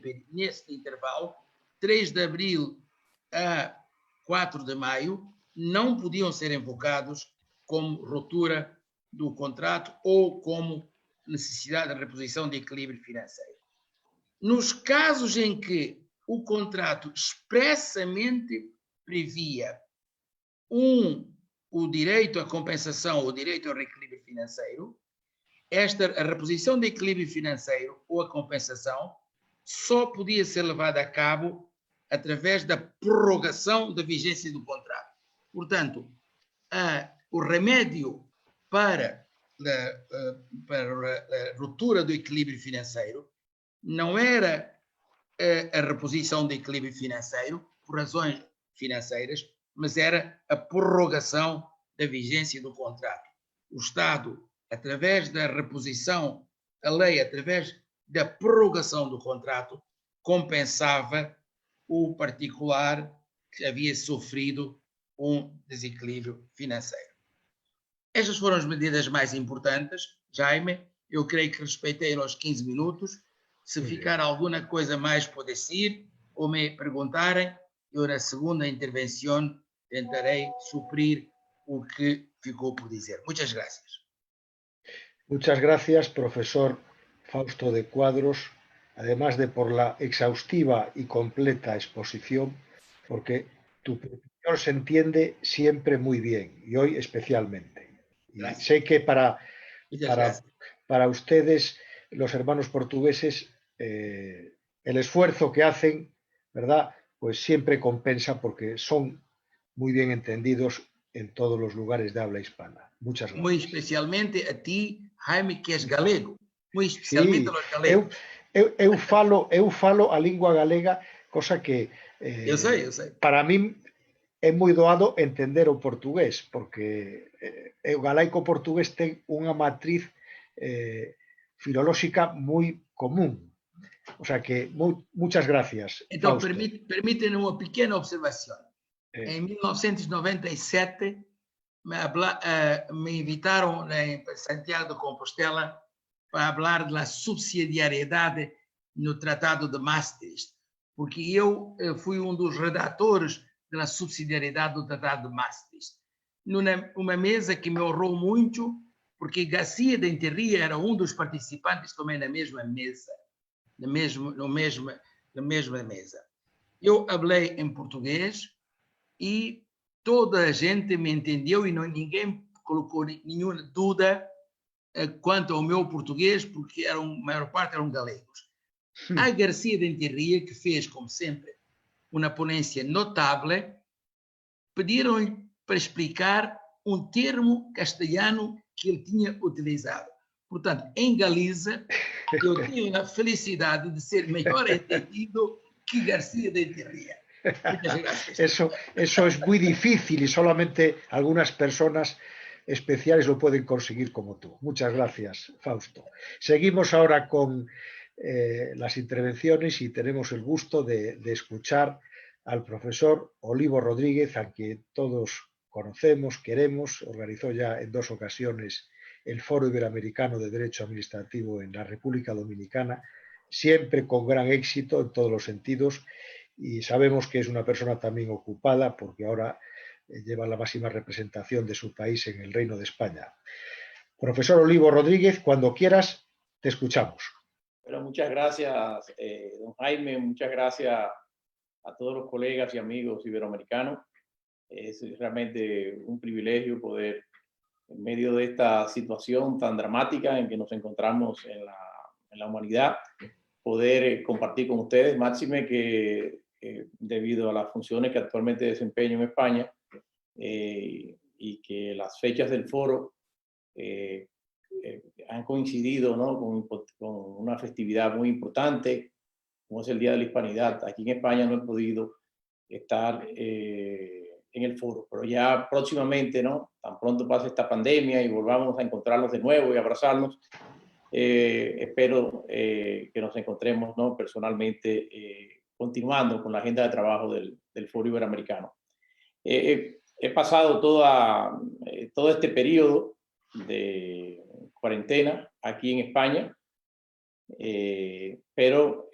intervalo, 3 de abril a 4 de maio, não podiam ser invocados como ruptura do contrato ou como necessidade de reposição de equilíbrio financeiro. Nos casos em que o contrato expressamente previa o direito à compensação, o direito ao reequilíbrio financeiro, a reposição de equilíbrio financeiro ou a compensação só podia ser levada a cabo através da prorrogação da vigência do contrato. Portanto, o remédio para a ruptura do equilíbrio financeiro não era a reposição do equilíbrio financeiro por razões financeiras, mas era a prorrogação da vigência do contrato. O Estado, através da reposição, a lei, através da prorrogação do contrato, compensava o particular que havia sofrido um desequilíbrio financeiro. Estas foram as medidas mais importantes, Jaime. Eu creio que respeitei aos 15 minutos. Se ficar alguma coisa mais por dizer ou me perguntarem, eu na segunda intervenção tentarei suprir o que ficou por dizer. Muchas gracias. Muchas gracias, profesor Fausto de Cuadros, además de por la exhaustiva y completa exposición, porque tu posición se entiende siempre muy bien y hoy especialmente. Y sé que para ustedes, los hermanos portugueses, el esfuerzo que hacen, ¿verdad? Pues siempre compensa porque son muy bien entendidos en todos los lugares de habla hispana. Muchas gracias. Muy especialmente a ti, Jaime, que es galego. Muy especialmente a los galegos. Eu falo a língua galega, cosa que eu sei. Para mí é moi doado entender o portugués, porque o galaico portugués ten unha matriz filolóxica moi común. O sea que muchas gracias. Então, permíteme uma pequena observação. Em 1997, me invitaram em Santiago de Compostela para falar da subsidiariedade no Tratado de Maastricht, porque eu fui dos redatores da subsidiariedade do Tratado de Maastricht. Numa mesa que me honrou muito, porque Garcia de Enterria era dos participantes também na mesma mesa, na mesma mesa. Eu falei em português e toda a gente me entendeu e ninguém colocou nenhuma dúvida quanto ao meu português, porque a maior parte eram galegos. A Garcia de Enterria, que fez, como sempre, uma ponência notável, pediram-lhe para explicar termo castelhano que ele tinha utilizado. Portanto, em Galiza, eu tinha a felicidade de ser melhor entendido que Garcia de Enterria. Eso es muy difícil y solamente algunas personas especiales lo pueden conseguir como tú. Muchas gracias, Fausto. Seguimos ahora con las intervenciones y tenemos el gusto de escuchar al profesor Olivo Rodríguez, a quien todos conocemos, queremos. Organizó ya en 2 ocasiones el Foro Iberoamericano de Derecho Administrativo en la República Dominicana, siempre con gran éxito en todos los sentidos. Y sabemos que es una persona también ocupada porque ahora lleva la máxima representación de su país en el Reino de España. Profesor Olivo Rodríguez, cuando quieras, te escuchamos. Bueno, muchas gracias, don Jaime, muchas gracias a todos los colegas y amigos iberoamericanos. Es realmente un privilegio poder, en medio de esta situación tan dramática en que nos encontramos en la humanidad, poder compartir con ustedes, máxime que debido a las funciones que actualmente desempeño en España y que las fechas del foro han coincidido, ¿no? con una festividad muy importante, como es el Día de la Hispanidad. Aquí en España no he podido estar en el foro, pero ya próximamente, ¿no? Tan pronto pase esta pandemia y volvamos a encontrarnos de nuevo y abrazarnos, espero que nos encontremos, ¿no? personalmente continuando con la agenda de trabajo del Foro Iberoamericano. He pasado todo este periodo de cuarentena aquí en España, pero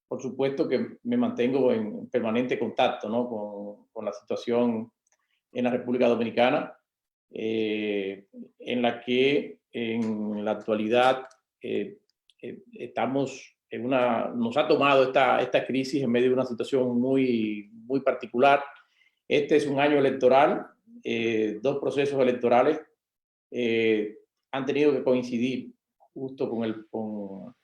por supuesto que me mantengo en permanente contacto, ¿no? con la situación en la República Dominicana, en la que en la actualidad estamos nos ha tomado esta crisis en medio de una situación muy, muy particular. Este es un año electoral, 2 procesos electorales han tenido que coincidir justo o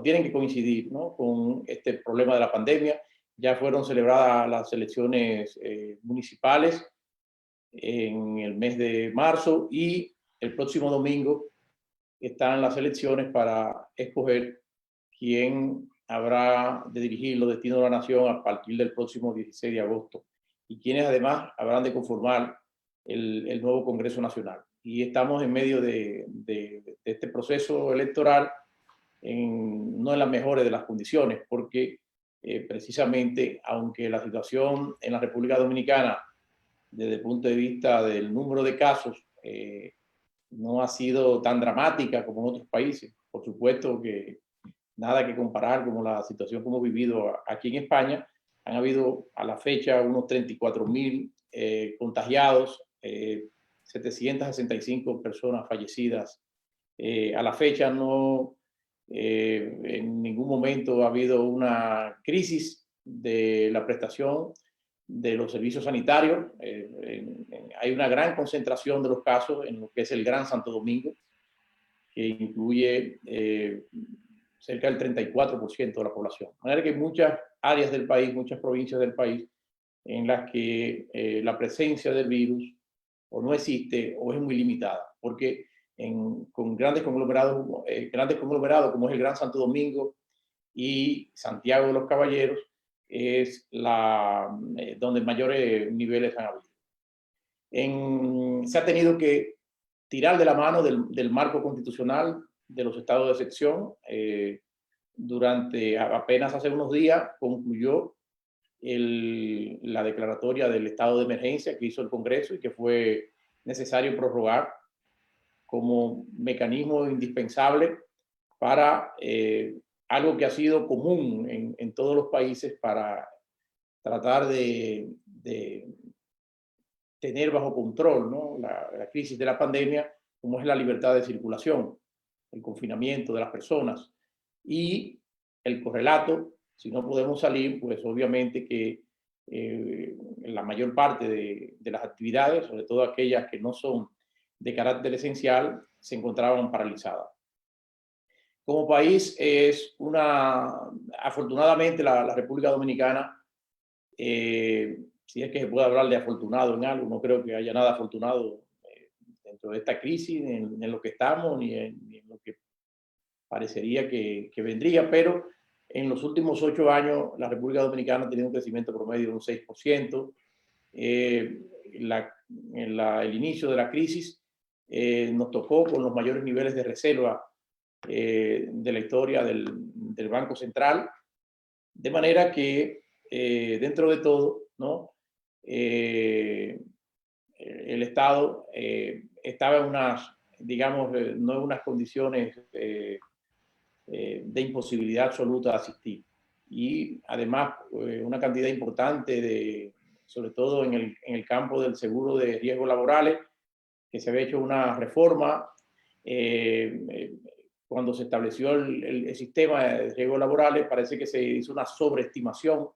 tienen que coincidir, ¿no? Con este problema de la pandemia. Ya fueron celebradas las elecciones municipales en el mes de marzo y el próximo domingo están las elecciones para escoger quién habrá de dirigir los destinos de la nación a partir del próximo 16 de agosto y quienes además habrán de conformar el nuevo Congreso Nacional. Y estamos en medio de este proceso electoral no en las mejores de las condiciones, porque precisamente, aunque la situación en la República Dominicana, desde el punto de vista del número de casos, no ha sido tan dramática como en otros países. Por supuesto que nada que comparar con la situación que hemos vivido aquí en España. Han habido a la fecha unos 34.000 contagiados, 765 personas fallecidas. A la fecha no, en ningún momento ha habido una crisis de la prestación de los servicios sanitarios. Hay una gran concentración de los casos en lo que es el Gran Santo Domingo, que incluye cerca del 34% de la población. De manera que hay muchas áreas del país, muchas provincias del país, en las que la presencia del virus o no existe o es muy limitada, porque con grandes conglomerados como es el Gran Santo Domingo y Santiago de los Caballeros, es donde mayores niveles han habido. Se ha tenido que tirar de la mano del marco constitucional de los estados de excepción. Apenas hace unos días concluyó la declaratoria del estado de emergencia que hizo el Congreso y que fue necesario prorrogar como mecanismo indispensable para algo que ha sido común en todos los países para tratar de tener bajo control, ¿no? la crisis de la pandemia, como es la libertad de circulación, el confinamiento de las personas y el correlato. Si no podemos salir, pues obviamente que la mayor parte de las actividades, sobre todo aquellas que no son de carácter esencial, se encontraban paralizadas. Como país, afortunadamente la República Dominicana, si es que se puede hablar de afortunado en algo, no creo que haya nada afortunado dentro de esta crisis, ni en lo que estamos, ni en lo que parecería que vendría, pero en los últimos 8 años la República Dominicana ha tenido un crecimiento promedio de un 6%. El inicio de la crisis nos tocó con los mayores niveles de reserva de la historia del Banco Central, de manera que dentro de todo, ¿no? El Estado estaba en unas, digamos, no en unas condiciones de imposibilidad absoluta de asistir. Y además una cantidad importante sobre todo en el campo del seguro de riesgos laborales, que se había hecho una reforma cuando se estableció el sistema de riesgos laborales. Parece que se hizo una sobreestimación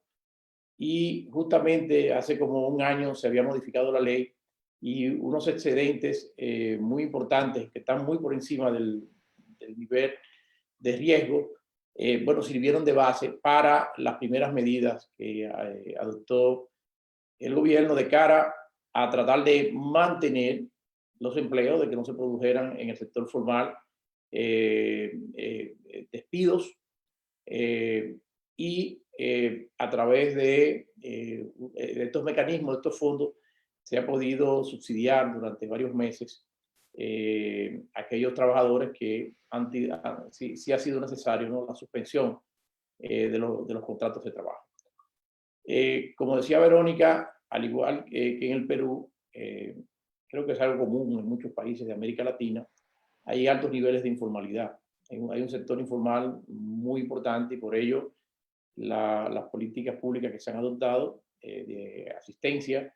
y justamente hace como un año se había modificado la ley y unos excedentes muy importantes que están muy por encima del nivel de riesgo, bueno, sirvieron de base para las primeras medidas que adoptó el gobierno de cara a tratar de mantener los empleos, de que no se produjeran en el sector formal despidos y a través de estos mecanismos, de estos fondos, se ha podido subsidiar durante varios meses aquellos trabajadores que sí ha sido necesario, ¿no? La suspensión de los contratos de trabajo. Como decía Verónica, al igual que en el Perú, creo que es algo común en muchos países de América Latina, hay altos niveles de informalidad. Hay un sector informal muy importante y por ello las políticas públicas que se han adoptado de asistencia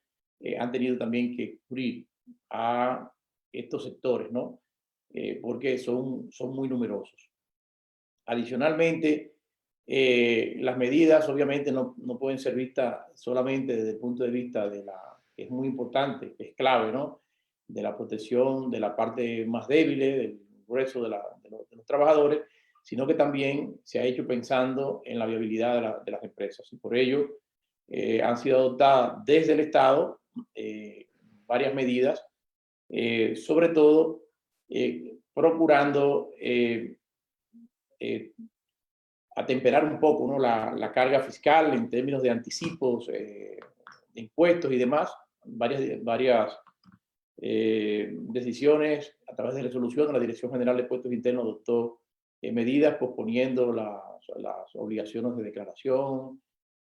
han tenido también que cubrir a estos sectores, ¿no? Porque son muy numerosos. Adicionalmente, las medidas obviamente no pueden ser vistas solamente desde el punto de vista de que es muy importante, que es clave, ¿no? De la protección de la parte más débil, del grueso de los trabajadores, sino que también se ha hecho pensando en la viabilidad de las empresas. Y por ello han sido adoptadas desde el Estado varias medidas, sobre todo procurando atemperar un poco, ¿no? la carga fiscal en términos de anticipos, de impuestos y demás. Varias decisiones a través de resolución de la Dirección General de Impuestos Internos adoptó medidas posponiendo las obligaciones de declaración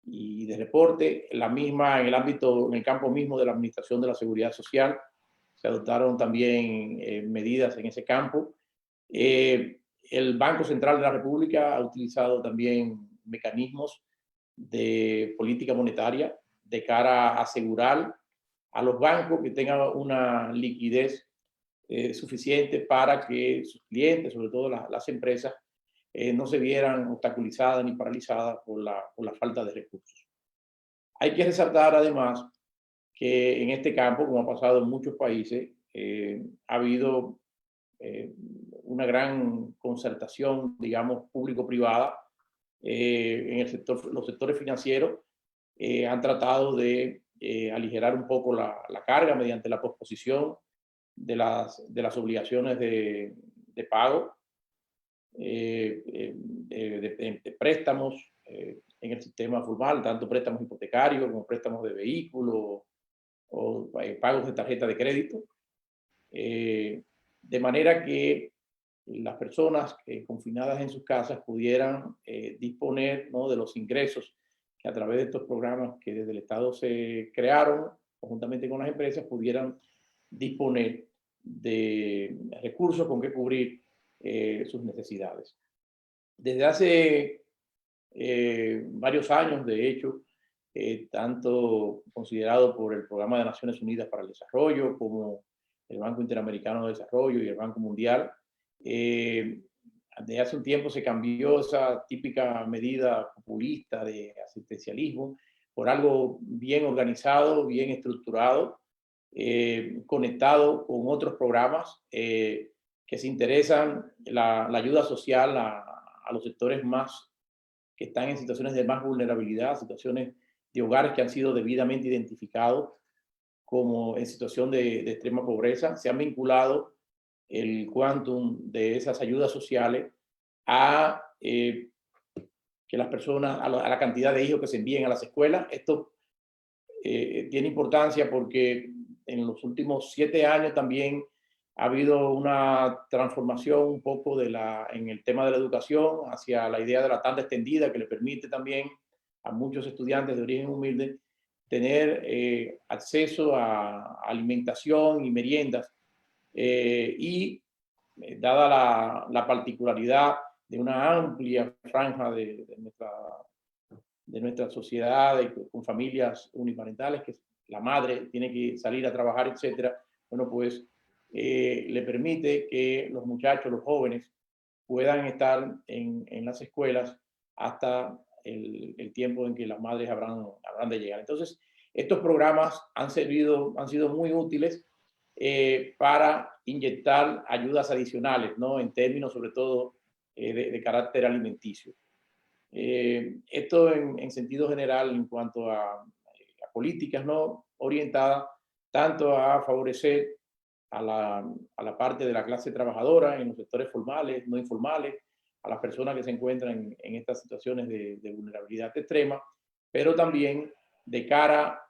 y de reporte. La misma en el campo mismo de la Administración de la Seguridad Social, se adoptaron también medidas en ese campo. El Banco Central de la República ha utilizado también mecanismos de política monetaria de cara a asegurar a los bancos que tengan una liquidez suficiente para que sus clientes, sobre todo las empresas, no se vieran obstaculizadas ni paralizadas por la falta de recursos. Hay que resaltar además que en este campo, como ha pasado en muchos países, ha habido una gran concertación, digamos, público-privada en los sectores financieros. Han tratado de aligerar un poco la carga mediante la posposición de las obligaciones de pago, de préstamos en el sistema formal, tanto préstamos hipotecarios como préstamos de vehículos o pagos de tarjeta de crédito, de manera que las personas confinadas en sus casas pudieran disponer, ¿no?, de los ingresos que a través de estos programas que desde el Estado se crearon conjuntamente con las empresas pudieran disponer de recursos con que cubrir sus necesidades. Desde hace varios años, de hecho, tanto considerado por el Programa de Naciones Unidas para el Desarrollo como el Banco Interamericano de Desarrollo y el Banco Mundial, desde hace un tiempo se cambió esa típica medida populista de asistencialismo por algo bien organizado, bien estructurado, conectado con otros programas que se interesan la ayuda social a los sectores más que están en situaciones de más vulnerabilidad, situaciones de hogares que han sido debidamente identificados como en situación de extrema pobreza. Se han vinculado el quantum de esas ayudas sociales a que las personas, a la cantidad de hijos que se envíen a las escuelas. Esto tiene importancia porque en los últimos 7 años también ha habido una transformación un poco en el tema de la educación hacia la idea de la tanda extendida, que le permite también a muchos estudiantes de origen humilde tener acceso a alimentación y meriendas. Y dada la particularidad de una amplia franja de nuestra sociedad, con familias uniparentales, que la madre tiene que salir a trabajar, etcétera, bueno, pues le permite que los muchachos, los jóvenes, puedan estar en las escuelas hasta el tiempo en que las madres habrán de llegar. Entonces, estos programas han sido muy útiles para inyectar ayudas adicionales, ¿no?, en términos sobre todo de carácter alimenticio. Esto en sentido general en cuanto a políticas, ¿no?, orientadas tanto a favorecer a la parte de la clase trabajadora en los sectores formales, no informales, a las personas que se encuentran en estas situaciones de vulnerabilidad extrema, pero también de cara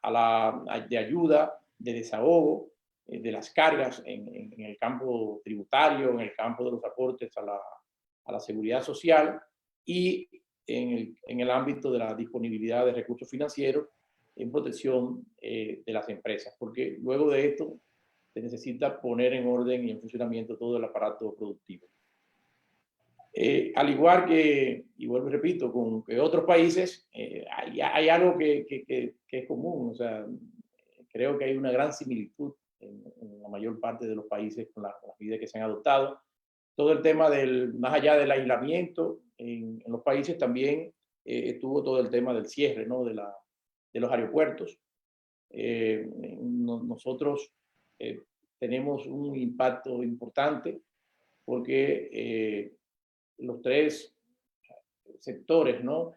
de ayuda, de desahogo de las cargas en el campo tributario, en el campo de los aportes a la seguridad social y en el ámbito de la disponibilidad de recursos financieros en protección de las empresas, porque luego de esto se necesita poner en orden y en funcionamiento todo el aparato productivo. Al igual que, y vuelvo y repito, con que otros países, hay algo que es común. O sea, creo que hay una gran similitud en la mayor parte de los países con las medidas que se han adoptado. Todo el tema más allá del aislamiento, en los países también estuvo todo el tema del cierre, ¿no? de los aeropuertos. Nosotros tenemos un impacto importante porque los tres sectores, ¿no?,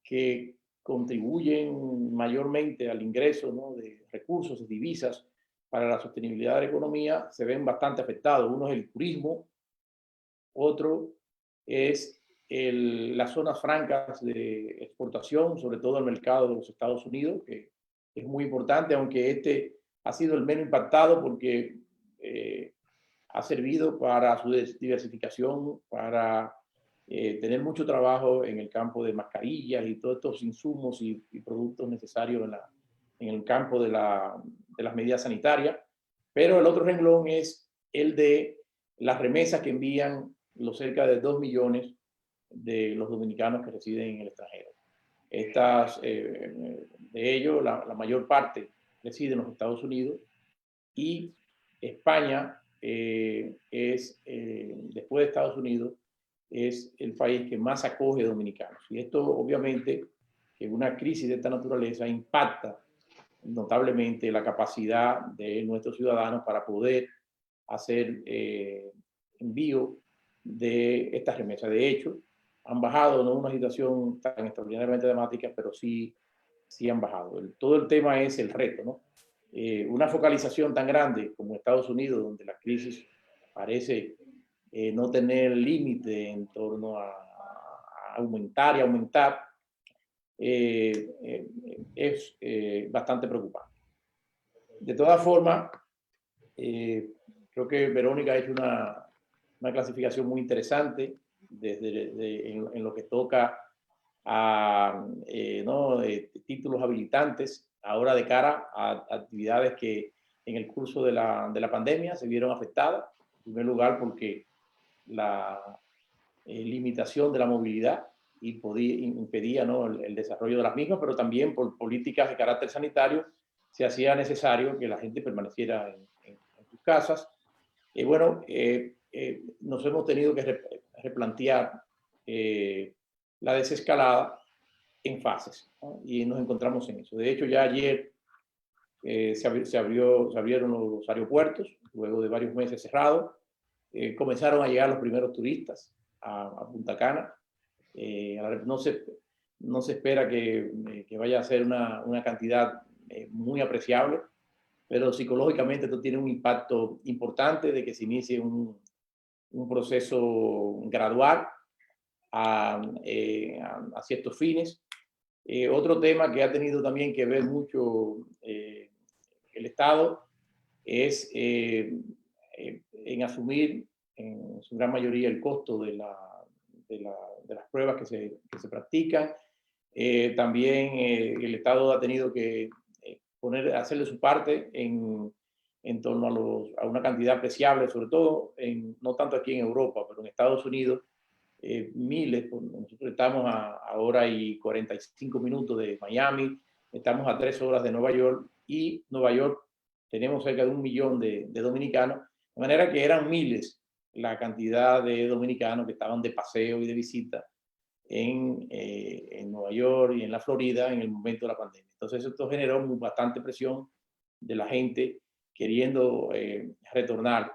que contribuyen mayormente al ingreso, ¿no?, de recursos, de divisas para la sostenibilidad de la economía, se ven bastante afectados. Uno es el turismo, otro es las zonas francas de exportación, sobre todo el mercado de los Estados Unidos, que es muy importante, aunque este ha sido el menos impactado porque ha servido para su diversificación, para tener mucho trabajo en el campo de mascarillas y todos estos insumos y productos necesarios en el campo de las medidas sanitarias. Pero el otro renglón es el de las remesas que envían los cerca de 2 millones de los dominicanos que residen en el extranjero. De ellos, la mayor parte reside en los Estados Unidos, y España después de Estados Unidos, es el país que más acoge dominicanos. Y esto, obviamente, que una crisis de esta naturaleza impacta notablemente la capacidad de nuestros ciudadanos para poder hacer envío de estas remesas. De hecho, han bajado, no una situación tan extraordinariamente dramática, pero sí han bajado. Todo el tema es el reto, ¿no? Una focalización tan grande como Estados Unidos, donde la crisis parece no tener límite en torno a aumentar y aumentar, es bastante preocupante. De todas formas, creo que Verónica ha hecho una clasificación muy interesante en lo que toca a títulos habilitantes, ahora de cara a actividades que en el curso de la pandemia se vieron afectadas. En primer lugar, porque la limitación de la movilidad impedía, ¿no?, el desarrollo de las mismas, pero también por políticas de carácter sanitario se hacía necesario que la gente permaneciera en sus casas. Nos hemos tenido que replantear la desescalada en fases, ¿no? Y nos encontramos en eso. De hecho, ya ayer se abrieron los aeropuertos, luego de varios meses cerrados. Comenzaron a llegar los primeros turistas a Punta Cana. No se espera que vaya a ser una cantidad muy apreciable, pero psicológicamente esto tiene un impacto importante de que se inicie un proceso gradual hacia estos fines. Otro tema que ha tenido también que ver mucho el Estado es en asumir en su gran mayoría el costo de las pruebas que se practican. También el Estado ha tenido que hacerle su parte en torno a una cantidad apreciable, sobre todo, no tanto aquí en Europa, pero en Estados Unidos, miles. Nosotros estamos a hora y 45 minutos de Miami, estamos a 3 horas de Nueva York, y Nueva York tenemos cerca de 1 millón de dominicanos, de manera que eran miles la cantidad de dominicanos que estaban de paseo y de visita en Nueva York y en la Florida en el momento de la pandemia. Entonces esto generó bastante presión de la gente queriendo retornar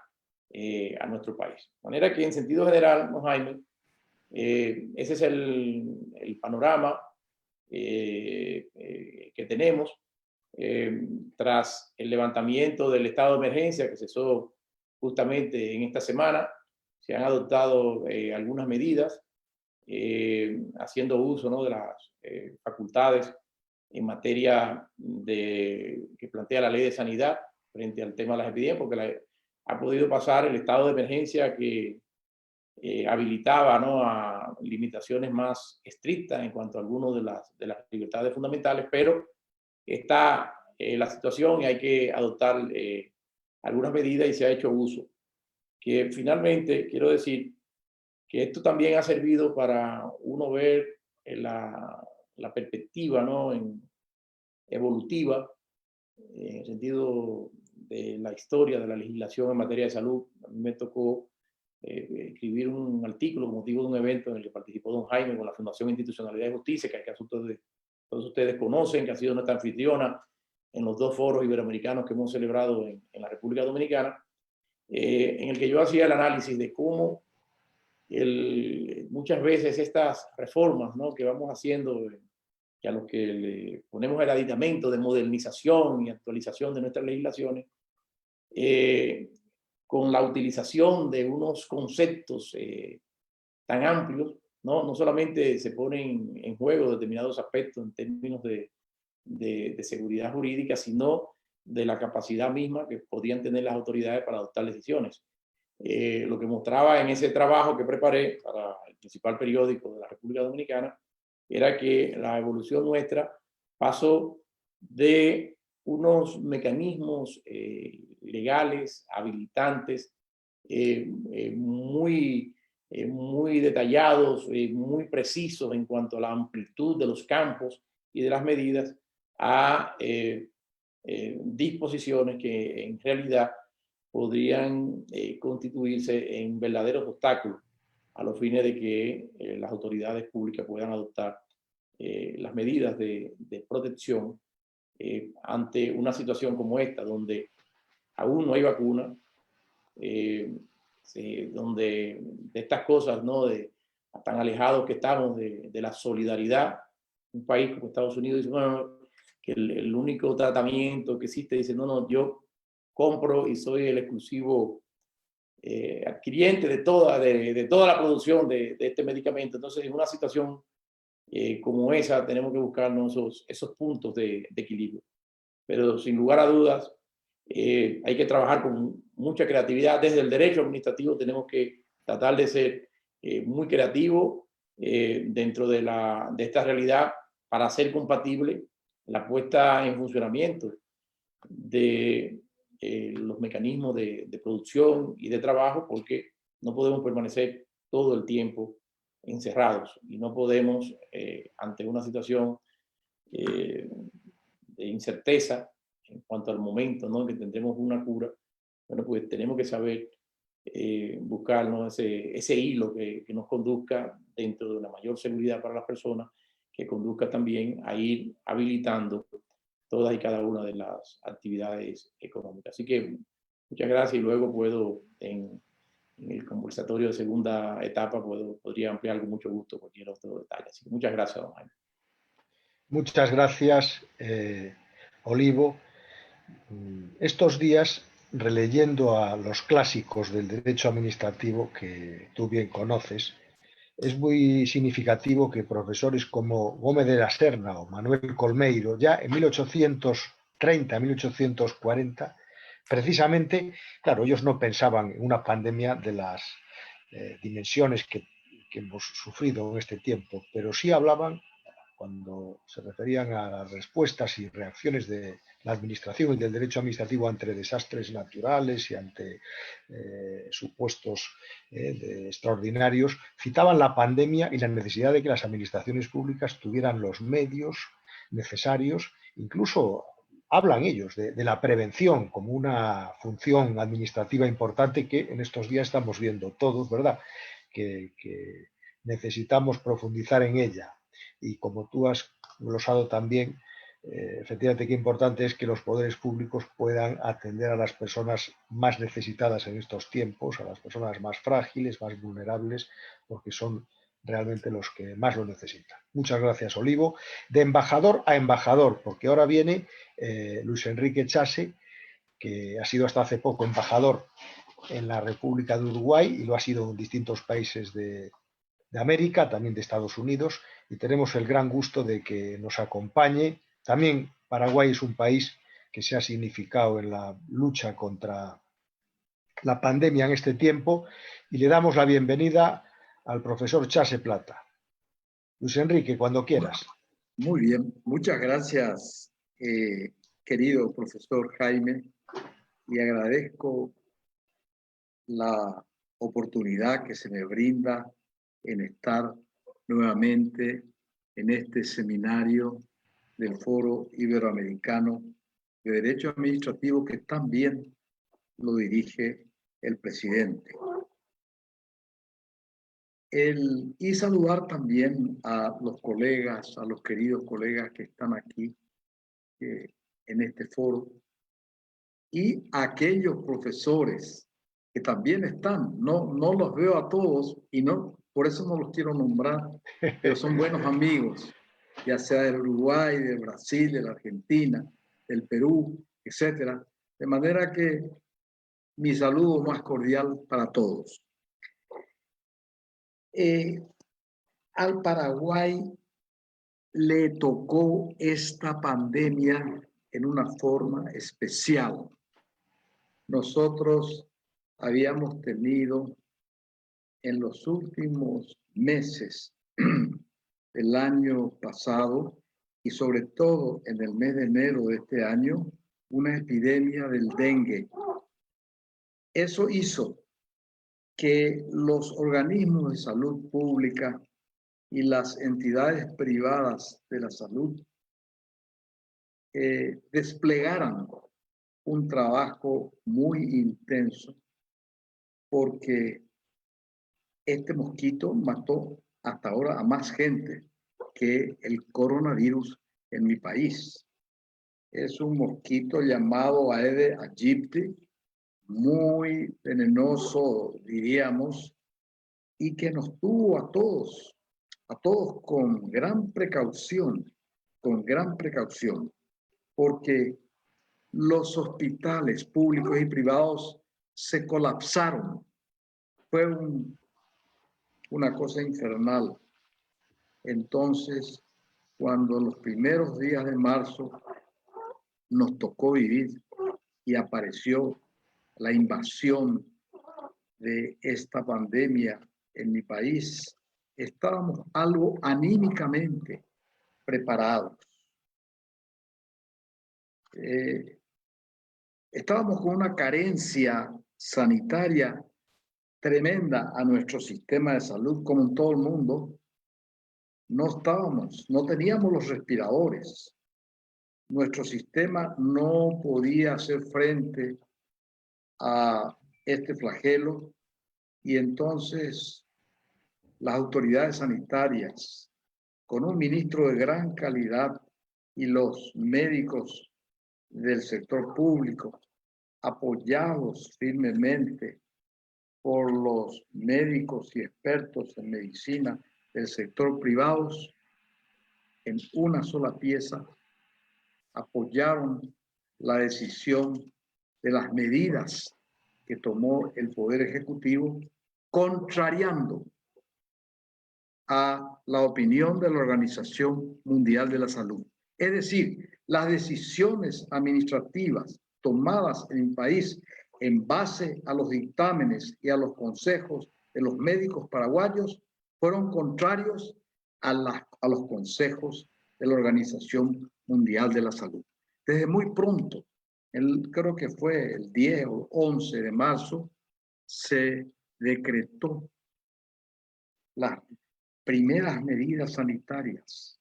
a nuestro país. De manera que en sentido general, ¿no, Jaime? Ese es el panorama que tenemos. Tras el levantamiento del estado de emergencia que cesó justamente en esta semana, se han adoptado algunas medidas haciendo uso, ¿no?, de las facultades en materia que plantea la ley de sanidad frente al tema de las epidemias, porque ha podido pasar el estado de emergencia que habilitaba, ¿no?, a limitaciones más estrictas en cuanto a algunas de las libertades fundamentales, pero está la situación y hay que adoptar algunas medidas y se ha hecho uso. Que finalmente quiero decir que esto también ha servido para uno ver la perspectiva, ¿no?, evolutiva, en el sentido de la historia de la legislación en materia de salud. A mí me tocó escribir un artículo con motivo de un evento en el que participó don Jaime con la Fundación Institucionalidad y Justicia, que todos ustedes conocen, que ha sido nuestra anfitriona en los 2 foros iberoamericanos que hemos celebrado en la República Dominicana, en el que yo hacía el análisis de cómo muchas veces estas reformas, ¿no?, que vamos haciendo, que a los que le ponemos el aditamento de modernización y actualización de nuestras legislaciones, con la utilización de unos conceptos tan amplios, no solamente se ponen en juego determinados aspectos en términos de seguridad jurídica, sino de la capacidad misma que podían tener las autoridades para adoptar decisiones. Lo que mostraba en ese trabajo que preparé para el principal periódico de la República Dominicana era que la evolución nuestra pasó de unos mecanismos legales, habilitantes, muy detallados, muy precisos en cuanto a la amplitud de los campos y de las medidas, a disposiciones que en realidad podrían constituirse en verdaderos obstáculos a los fines de que las autoridades públicas puedan adoptar las medidas de protección ante una situación como esta, donde aún no hay vacuna, donde de estas cosas, ¿no?, tan alejados que estamos de la solidaridad. Un país como Estados Unidos dice, bueno, que el único tratamiento que existe, dice, no, yo compro y soy el exclusivo adquiriente de toda la producción de este medicamento. Entonces, en una situación como esa, tenemos que buscarnos esos puntos de equilibrio. Pero sin lugar a dudas, hay que trabajar con mucha creatividad. Desde el derecho administrativo tenemos que tratar de ser muy creativos dentro de esta realidad para hacer compatible la puesta en funcionamiento de los mecanismos de producción y de trabajo, porque no podemos permanecer todo el tiempo encerrados y no podemos, ante una situación de incerteza en cuanto al momento, ¿no?, que tendremos una cura, bueno, pues tenemos que saber buscar, ¿no?, ese hilo que nos conduzca dentro de una mayor seguridad para las personas, que conduzca también a ir habilitando todas y cada una de las actividades económicas. Así que muchas gracias, y luego puedo, en el conversatorio de segunda etapa, podría ampliar con mucho gusto cualquier otro detalle. Así que muchas gracias, don Jaime. Muchas gracias, Olivo. Estos días, releyendo a los clásicos del derecho administrativo que tú bien conoces, es muy significativo que profesores como Gómez de la Serna o Manuel Colmeiro, ya en 1830, 1840, precisamente, claro, ellos no pensaban en una pandemia de las dimensiones que hemos sufrido en este tiempo, pero sí hablaban, cuando se referían a las respuestas y reacciones de la administración y del derecho administrativo ante desastres naturales y ante supuestos extraordinarios, citaban la pandemia y la necesidad de que las administraciones públicas tuvieran los medios necesarios. Incluso hablan ellos de la prevención como una función administrativa importante que en estos días estamos viendo todos, ¿verdad?, que necesitamos profundizar en ella. Y como tú has glosado también, efectivamente qué importante es que los poderes públicos puedan atender a las personas más necesitadas en estos tiempos, a las personas más frágiles, más vulnerables, porque son realmente los que más lo necesitan. Muchas gracias, Olivo. De embajador a embajador, porque ahora viene Luis Enrique Chase, que ha sido hasta hace poco embajador en la República de Uruguay y lo ha sido en distintos países de América, también de Estados Unidos, y tenemos el gran gusto de que nos acompañe. También Paraguay es un país que se ha significado en la lucha contra la pandemia en este tiempo, y le damos la bienvenida al profesor Chase Plata. Luis Enrique, cuando quieras. Muy bien, muchas gracias, querido profesor Jaime, y agradezco la oportunidad que se me brinda en estar nuevamente en este seminario del Foro Iberoamericano de Derecho Administrativo que también lo dirige el presidente. Y saludar también a los colegas, a los queridos colegas que están aquí en este foro y a aquellos profesores que también están. No los veo a todos y por eso no los quiero nombrar, pero son buenos amigos, ya sea del Uruguay, del Brasil, de la Argentina, del Perú, etcétera. De manera que mi saludo más cordial para todos. Al Paraguay le tocó esta pandemia en una forma especial. Nosotros habíamos tenido en los últimos meses del año pasado y sobre todo en el mes de enero de este año, una epidemia del dengue. Eso hizo que los organismos de salud pública y las entidades privadas de la salud desplegaran un trabajo muy intenso porque este mosquito mató hasta ahora a más gente que el coronavirus en mi país. Es un mosquito llamado Aedes aegypti, muy venenoso, diríamos, y que nos tuvo a todos con gran precaución, porque los hospitales públicos y privados se colapsaron. Fue una cosa infernal. Entonces, cuando los primeros días de marzo nos tocó vivir y apareció la invasión de esta pandemia en mi país, estábamos algo anímicamente preparados. Estábamos con una carencia sanitaria tremenda a nuestro sistema de salud, como en todo el mundo. No teníamos los respiradores. Nuestro sistema no podía hacer frente a este flagelo y entonces las autoridades sanitarias, con un ministro de gran calidad y los médicos del sector público, apoyados firmemente por los médicos y expertos en medicina del sector privado, en una sola pieza, apoyaron la decisión de las medidas que tomó el Poder Ejecutivo, contrariando a la opinión de la Organización Mundial de la Salud. Es decir, las decisiones administrativas tomadas en el país en base a los dictámenes y a los consejos de los médicos paraguayos fueron contrarios a los consejos de la Organización Mundial de la Salud. Desde muy pronto, creo que fue el 10 o 11 de marzo, se decretó las primeras medidas sanitarias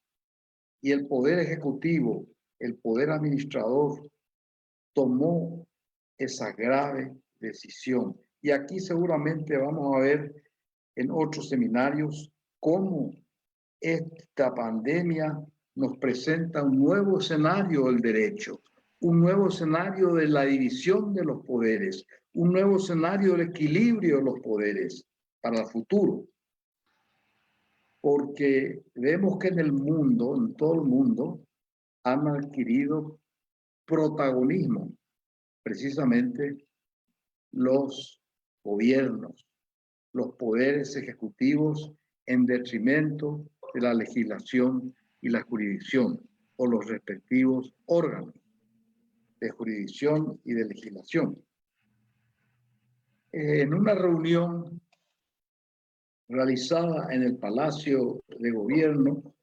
y el Poder Ejecutivo, el Poder Administrador, tomó esa grave decisión. Y aquí seguramente vamos a ver en otros seminarios cómo esta pandemia nos presenta un nuevo escenario del derecho, un nuevo escenario de la división de los poderes, un nuevo escenario del equilibrio de los poderes para el futuro. Porque vemos que en el mundo, en todo el mundo, han adquirido protagonismo precisamente los gobiernos, los poderes ejecutivos en detrimento de la legislación y la jurisdicción o los respectivos órganos de jurisdicción y de legislación. En una reunión realizada en el Palacio de Gobierno,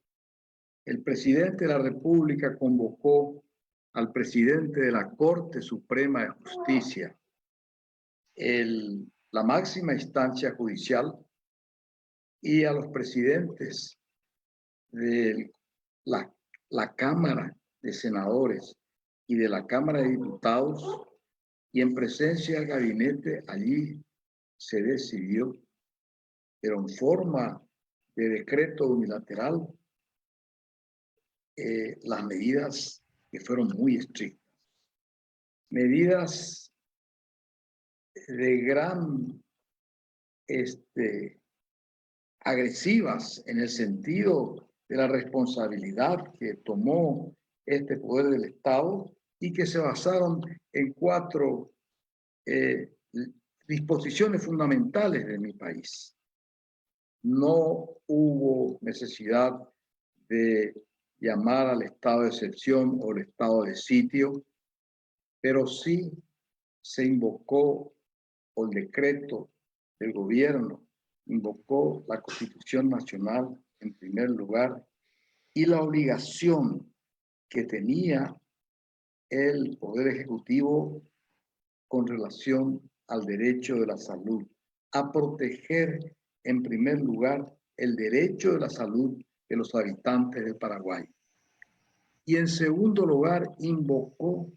el presidente de la República convocó al presidente de la Corte Suprema de Justicia, la máxima instancia judicial, y a los presidentes de la Cámara de Senadores y de la Cámara de Diputados, y en presencia del gabinete allí se decidió, pero en forma de decreto unilateral, las medidas que fueron muy estrictas. Medidas de gran agresivas en el sentido de la responsabilidad que tomó este poder del Estado y que se basaron en 4 disposiciones fundamentales de mi país. No hubo necesidad de llamar al estado de excepción o el estado de sitio, pero sí se invocó el decreto del gobierno, invocó la Constitución Nacional en primer lugar y la obligación que tenía el Poder Ejecutivo con relación al derecho de la salud, a proteger en primer lugar el derecho de la salud de los habitantes de Paraguay. Y en segundo lugar, invocó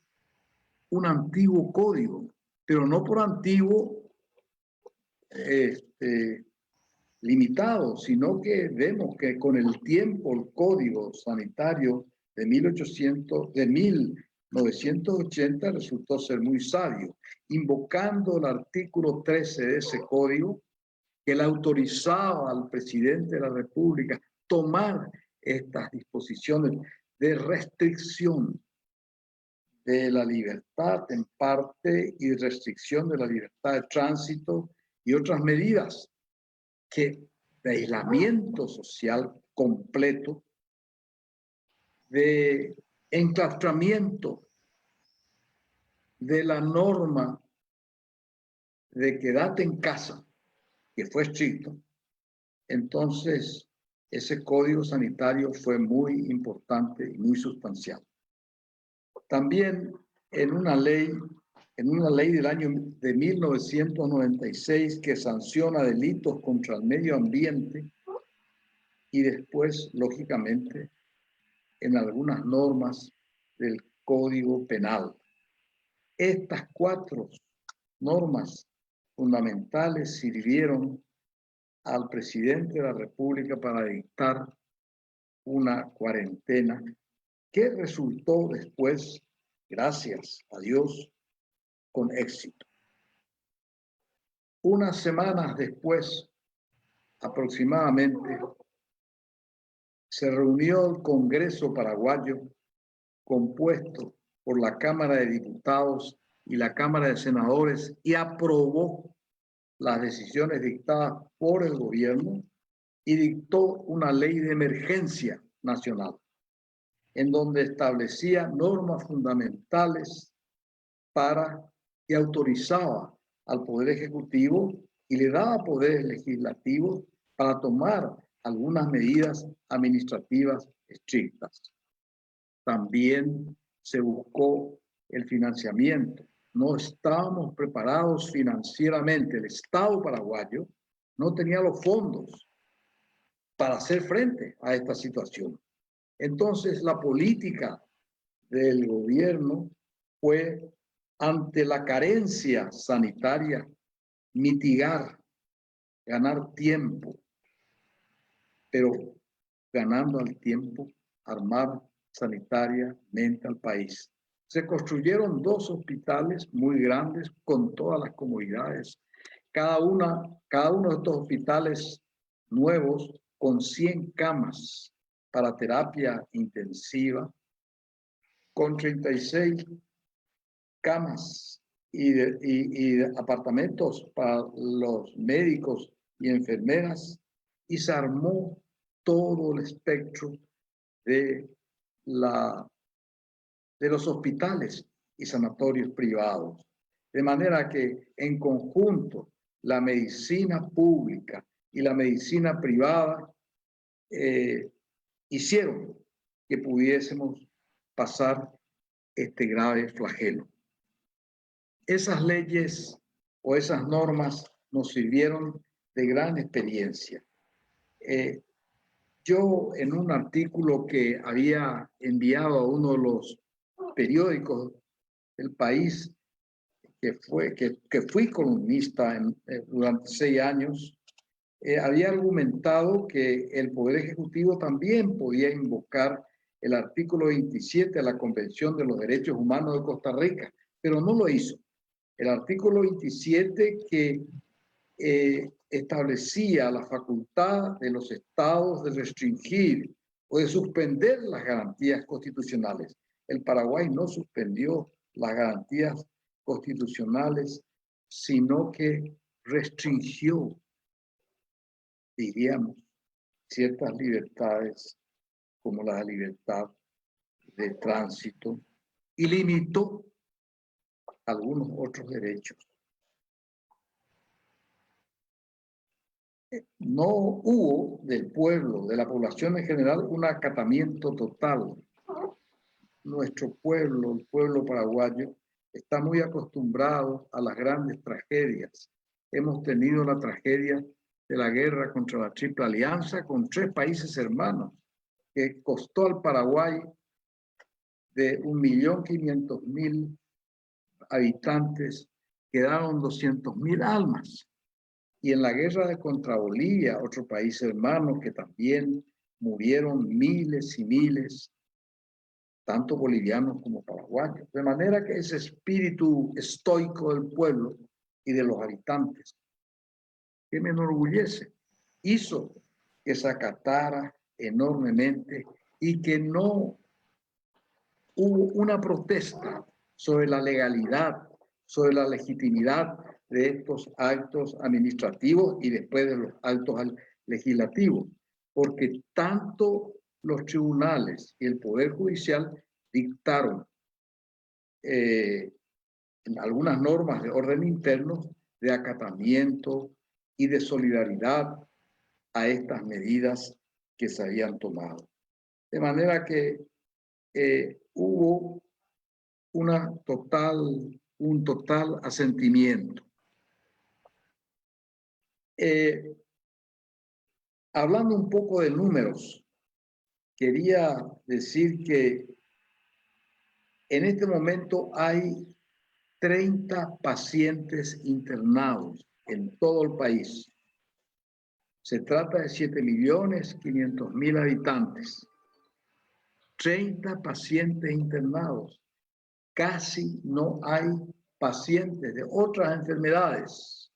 un antiguo código, pero no por antiguo limitado, sino que vemos que con el tiempo el Código Sanitario de 1980 resultó ser muy sabio, invocando el artículo 13 de ese código que le autorizaba al presidente de la República tomar estas disposiciones de restricción de la libertad en parte y restricción de la libertad de tránsito y otras medidas de aislamiento social completo, de enclaustramiento de la norma de quédate en casa, que fue estricto. Entonces, ese código sanitario fue muy importante y muy sustancial. También en una ley del año de 1996 que sanciona delitos contra el medio ambiente y después, lógicamente, en algunas normas del Código Penal. Estas 4 normas fundamentales sirvieron al presidente de la República para dictar una cuarentena que resultó después, gracias a Dios, con éxito. Unas semanas después, aproximadamente, se reunió el Congreso paraguayo, compuesto por la Cámara de Diputados y la Cámara de Senadores, y aprobó las decisiones dictadas por el gobierno y dictó una ley de emergencia nacional, en donde establecía normas fundamentales y autorizaba al Poder Ejecutivo y le daba poderes legislativos para tomar algunas medidas administrativas estrictas. También se buscó el financiamiento. No estábamos preparados financieramente. El Estado paraguayo no tenía los fondos para hacer frente a esta situación. Entonces, la política del gobierno fue, ante la carencia sanitaria, mitigar, ganar tiempo, pero ganando al tiempo, armar sanitariamente al país. Se construyeron 2 hospitales muy grandes con todas las comodidades. Cada uno de estos hospitales nuevos con 100 camas para terapia intensiva, con 36 camas y apartamentos para los médicos y enfermeras, y se armó todo el espectro de los hospitales y sanatorios privados. De manera que, en conjunto, la medicina pública y la medicina privada hicieron que pudiésemos pasar este grave flagelo. Esas leyes o esas normas nos sirvieron de gran experiencia. Yo, en un artículo que había enviado a uno de los periódicos del país, que fui columnista durante 6 años, había argumentado que el Poder Ejecutivo también podía invocar el artículo 27 de la Convención de los Derechos Humanos de Costa Rica, pero no lo hizo. El artículo 27 que establecía la facultad de los estados de restringir o de suspender las garantías constitucionales. El Paraguay no suspendió las garantías constitucionales, sino que restringió, diríamos, ciertas libertades como la libertad de tránsito y limitó algunos otros derechos. No hubo del pueblo, de la población en general, un acatamiento total. Nuestro pueblo, el pueblo paraguayo, está muy acostumbrado a las grandes tragedias. Hemos tenido la tragedia de la guerra contra la Triple Alianza con 3 países hermanos, que costó al Paraguay de 1.500.000 habitantes, quedaron 200.000 almas. Y en la guerra contra Bolivia, otro país hermano, que también murieron miles y miles, tanto bolivianos como paraguayos. De manera que ese espíritu estoico del pueblo y de los habitantes, que me enorgullece, hizo que se acatara enormemente y que no hubo una protesta sobre la legalidad, sobre la legitimidad de estos actos administrativos y después de los actos legislativos, porque tanto los tribunales y el Poder Judicial dictaron algunas normas de orden interno de acatamiento y de solidaridad a estas medidas que se habían tomado. De manera que hubo un total asentimiento. Hablando un poco de números, quería decir que en este momento hay 30 pacientes internados en todo el país. Se trata de 7.500.000 habitantes. 30 pacientes internados. Casi no hay pacientes de otras enfermedades.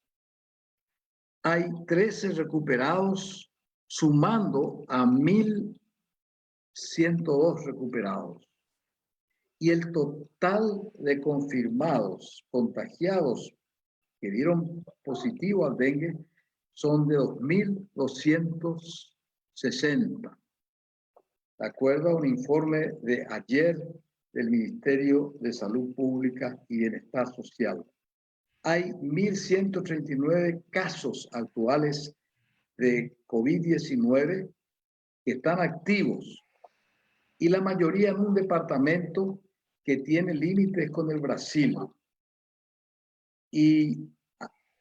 Hay 13 recuperados, sumando a 1.102 recuperados. Y el total de confirmados, contagiados, que dieron positivo al dengue, son de 2.260. De acuerdo a un informe de ayer del Ministerio de Salud Pública y Bienestar Social. Hay 1.139 casos actuales de COVID-19 que están activos y la mayoría en un departamento que tiene límites con el Brasil. Y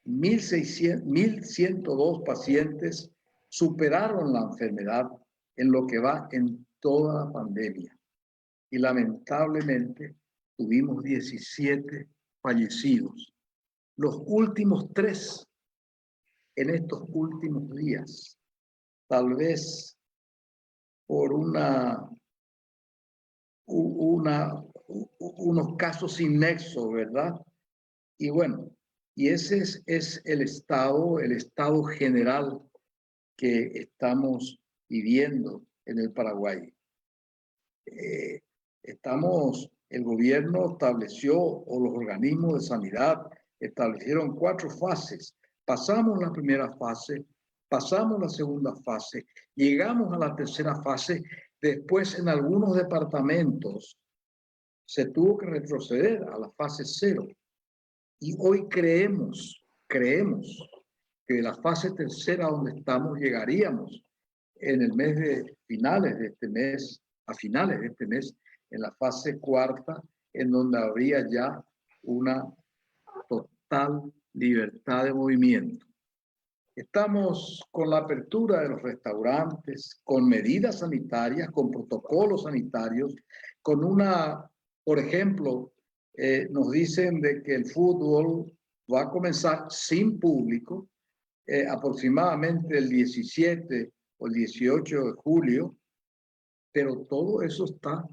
1.102 pacientes superaron la enfermedad en lo que va en toda la pandemia. Y lamentablemente tuvimos 17 fallecidos. Los últimos 3 en estos últimos días, tal vez por unos casos sin nexo, ¿verdad? Y bueno, y ese es el estado general que estamos viviendo en el Paraguay. El gobierno estableció, o los organismos de sanidad establecieron 4 fases. Pasamos la primera fase, pasamos la segunda fase, llegamos a la tercera fase. Después, en algunos departamentos, se tuvo que retroceder a la fase 0. Y hoy creemos que la fase tercera donde estamos llegaríamos en el mes de finales de este mes, a finales de este mes, en la fase cuarta, en donde habría ya una total libertad de movimiento. Estamos con la apertura de los restaurantes, con medidas sanitarias, con protocolos sanitarios, con una, por ejemplo, nos dicen de que el fútbol va a comenzar sin público, aproximadamente el 17 o el 18 de julio, pero todo eso está,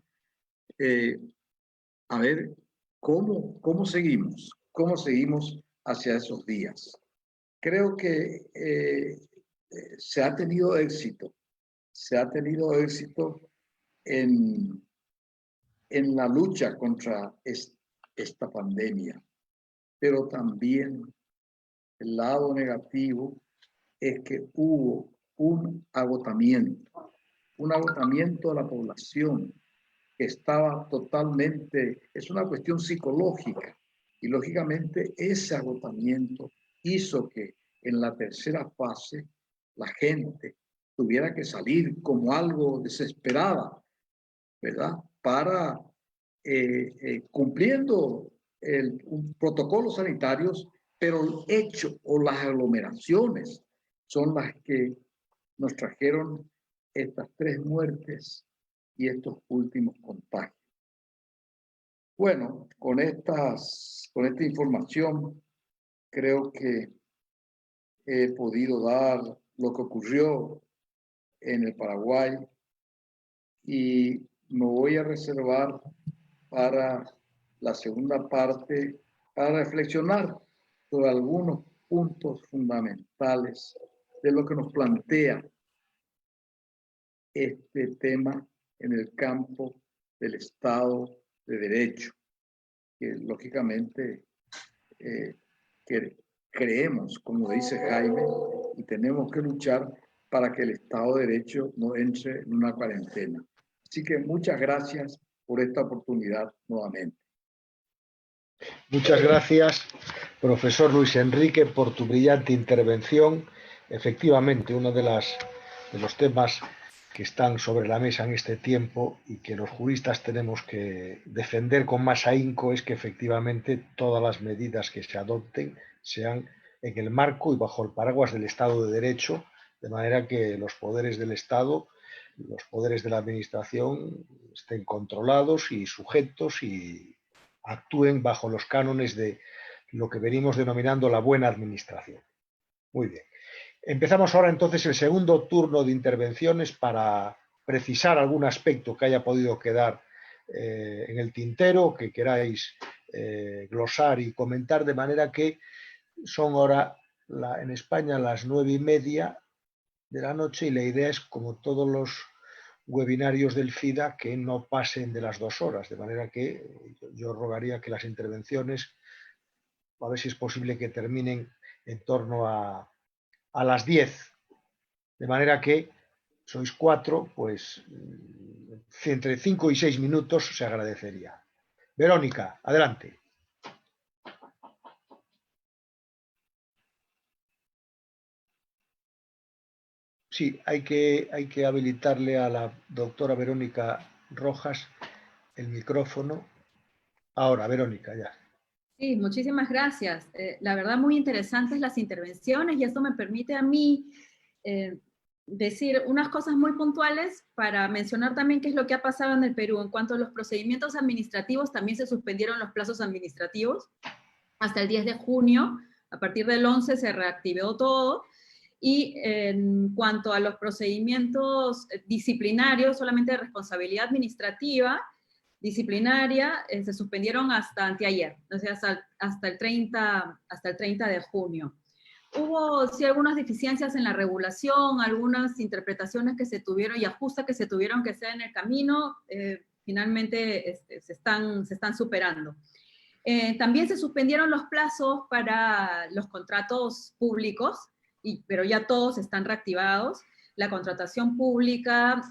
a ver, ¿cómo seguimos? ¿Cómo seguimos hacia esos días? Creo que se ha tenido éxito en la lucha contra esta pandemia, pero también el lado negativo es que hubo un agotamiento de la población que estaba totalmente, es una cuestión psicológica, y lógicamente ese agotamiento hizo que en la tercera fase la gente tuviera que salir como algo desesperada, ¿verdad? Para cumpliendo protocolos sanitarios, pero el hecho o las aglomeraciones son las que nos trajeron estas 3 muertes y estos últimos contagios. Bueno, con esta información creo que he podido dar lo que ocurrió en el Paraguay y me voy a reservar para la segunda parte para reflexionar sobre algunos puntos fundamentales de lo que nos plantea este tema en el campo del Estado de Derecho, que lógicamente que creemos, como dice Jaime, y tenemos que luchar para que el Estado de Derecho no entre en una cuarentena. Así que muchas gracias por esta oportunidad nuevamente. Muchas gracias, profesor Luis Enrique, por tu brillante intervención. Efectivamente, uno de los temas que están sobre la mesa en este tiempo y que los juristas tenemos que defender con más ahínco es que efectivamente todas las medidas que se adopten sean en el marco y bajo el paraguas del Estado de Derecho, de manera que los poderes del Estado, los poderes de la Administración estén controlados y sujetos y actúen bajo los cánones de lo que venimos denominando la buena administración. Muy bien. Empezamos ahora entonces el segundo turno de intervenciones para precisar algún aspecto que haya podido quedar en el tintero, que queráis glosar y comentar, de manera que son ahora en España las 9:30 de la noche y la idea es, como todos los webinarios del FIDA, que no pasen de las 2 horas, de manera que yo rogaría que las intervenciones, a ver si es posible que terminen en torno a las 10, de manera que sois 4, pues entre 5 y 6 minutos se agradecería. Verónica, adelante. Sí, hay que habilitarle a la doctora Verónica Rojas el micrófono. Ahora, Verónica, ya. Sí, muchísimas gracias. La verdad, muy interesantes las intervenciones y esto me permite a mí decir unas cosas muy puntuales para mencionar también qué es lo que ha pasado en el Perú. En cuanto a los procedimientos administrativos, también se suspendieron los plazos administrativos hasta el 10 de junio. A partir del 11 se reactivó todo. Y en cuanto a los procedimientos disciplinarios, solamente de responsabilidad administrativa, disciplinaria, se suspendieron hasta anteayer, o sea, hasta el 30 de junio. Hubo sí algunas deficiencias en la regulación, algunas interpretaciones que se tuvieron y ajustes que se tuvieron que hacer en el camino, finalmente se están superando. También se suspendieron los plazos para los contratos públicos, pero ya todos están reactivados. La contratación pública,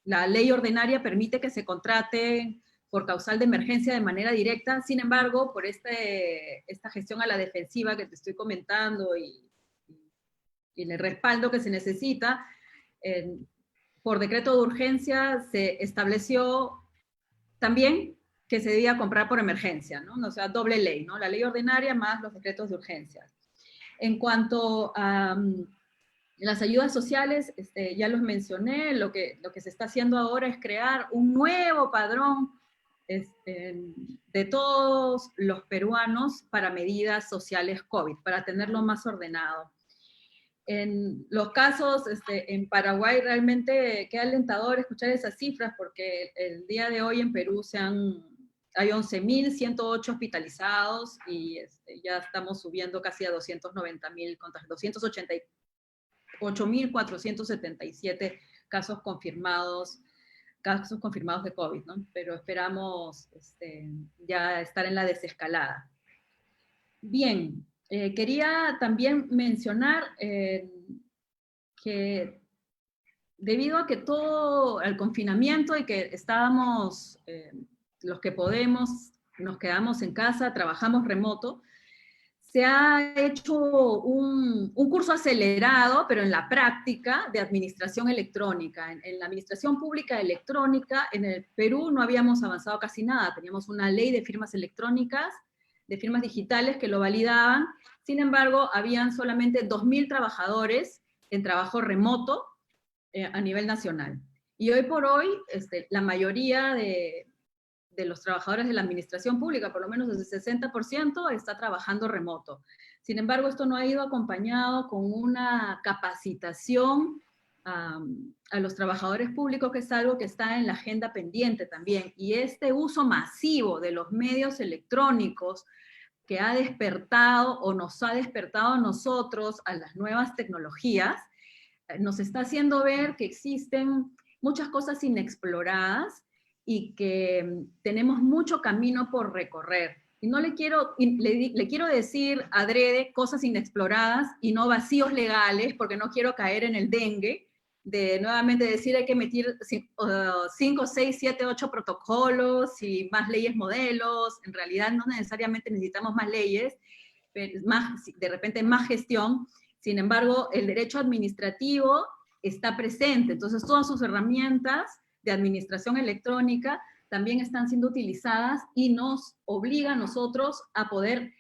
la ley ordinaria permite que se contrate por causal de emergencia de manera directa. Sin embargo, por esta gestión a la defensiva que te estoy comentando y el respaldo que se necesita, por decreto de urgencia se estableció también que se debía comprar por emergencia, ¿no? O sea, doble ley, ¿no? La ley ordinaria más los decretos de urgencia. En cuanto a las ayudas sociales, ya los mencioné, lo que se está haciendo ahora es crear un nuevo padrón de todos los peruanos para medidas sociales COVID, para tenerlo más ordenado. En los casos en Paraguay realmente queda alentador escuchar esas cifras, porque el día de hoy en Perú hay 11.108 hospitalizados y ya estamos subiendo casi a 290.000 contagios, 288.477 casos confirmados de COVID, ¿no? Pero esperamos ya estar en la desescalada. Bien, quería también mencionar que debido a que todo el confinamiento y que estábamos, los que podemos, nos quedamos en casa, trabajamos remoto, se ha hecho un curso acelerado, pero en la práctica, de administración electrónica. En la administración pública electrónica, en el Perú no habíamos avanzado casi nada. Teníamos una ley de firmas electrónicas, de firmas digitales que lo validaban. Sin embargo, habían solamente 2.000 trabajadores en trabajo remoto a nivel nacional. Y hoy por hoy, la mayoría de los trabajadores de la administración pública, por lo menos el 60%, está trabajando remoto. Sin embargo, esto no ha ido acompañado con una capacitación a los trabajadores públicos, que es algo que está en la agenda pendiente también. Y este uso masivo de los medios electrónicos que ha despertado o nos ha despertado a nosotros a las nuevas tecnologías, nos está haciendo ver que existen muchas cosas inexploradas y que tenemos mucho camino por recorrer. Y no le quiero decir adrede cosas inexploradas y no vacíos legales, porque no quiero caer en el dengue de nuevamente decir hay que meter 5, 6, 7, 8 protocolos y más leyes modelos. En realidad no necesariamente necesitamos más leyes, pero de repente más gestión. Sin embargo, el derecho administrativo está presente, entonces todas sus herramientas de administración electrónica también están siendo utilizadas y nos obliga a nosotros a poder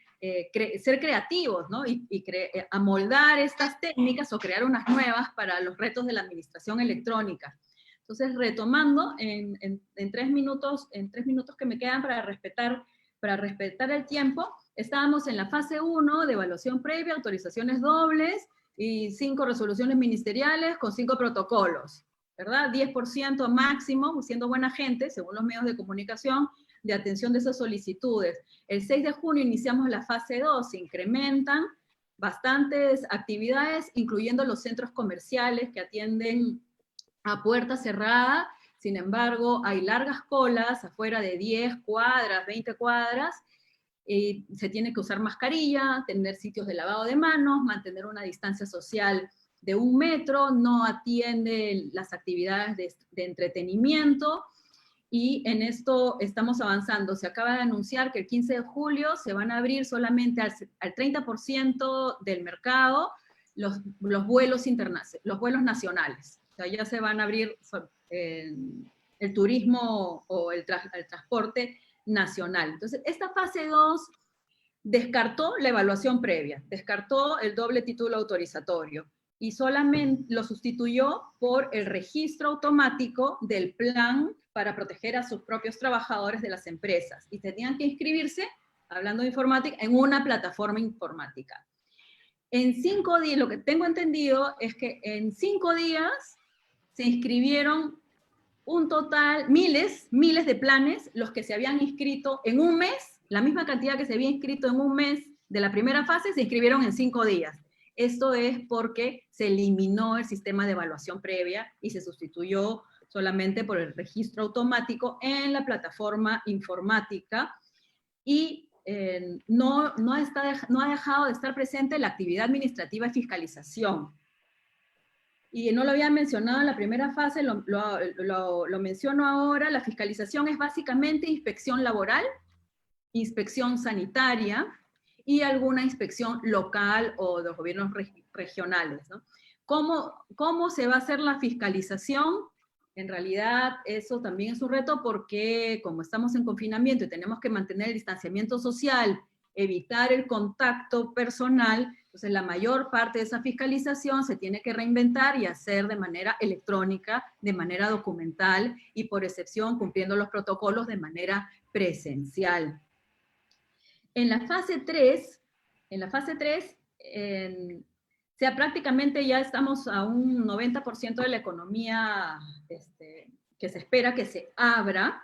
ser creativos, ¿no? y amoldar estas técnicas o crear unas nuevas para los retos de la administración electrónica. Entonces, retomando, en 3 minutos que me quedan para respetar el tiempo, estábamos en la fase 1 de evaluación previa, autorizaciones dobles y 5 resoluciones ministeriales con 5 protocolos, ¿verdad? 10% máximo, siendo buena gente, según los medios de comunicación, de atención de esas solicitudes. El 6 de junio iniciamos la fase 2, se incrementan bastantes actividades, incluyendo los centros comerciales que atienden a puerta cerrada. Sin embargo, hay largas colas afuera de 10 cuadras, 20 cuadras, y se tiene que usar mascarilla, tener sitios de lavado de manos, mantener una distancia social de 1 metro, no atiende las actividades de entretenimiento, y en esto estamos avanzando. Se acaba de anunciar que el 15 de julio se van a abrir solamente al 30% del mercado los vuelos nacionales. O sea, ya se van a abrir el turismo o el transporte nacional. Entonces, esta fase 2 descartó la evaluación previa, descartó el doble título autorizatorio y solamente lo sustituyó por el registro automático del plan para proteger a sus propios trabajadores de las empresas. Y tenían que inscribirse, hablando de informática, en una plataforma informática. En 5 días, lo que tengo entendido es que en 5 días se inscribieron un total, miles de planes, los que se habían inscrito en un mes, la misma cantidad que se había inscrito en un mes de la primera fase, se inscribieron en 5 días. Esto es porque se eliminó el sistema de evaluación previa y se sustituyó solamente por el registro automático en la plataforma informática, y no ha dejado de estar presente la actividad administrativa y fiscalización. Y no lo había mencionado en la primera fase, lo menciono ahora. La fiscalización es básicamente inspección laboral, inspección sanitaria y alguna inspección local o de los gobiernos regionales, ¿no? ¿Cómo se va a hacer la fiscalización? En realidad eso también es un reto porque como estamos en confinamiento y tenemos que mantener el distanciamiento social, evitar el contacto personal, entonces la mayor parte de esa fiscalización se tiene que reinventar y hacer de manera electrónica, de manera documental y por excepción cumpliendo los protocolos de manera presencial. En la fase 3, prácticamente ya estamos a un 90% de la economía que se espera que se abra,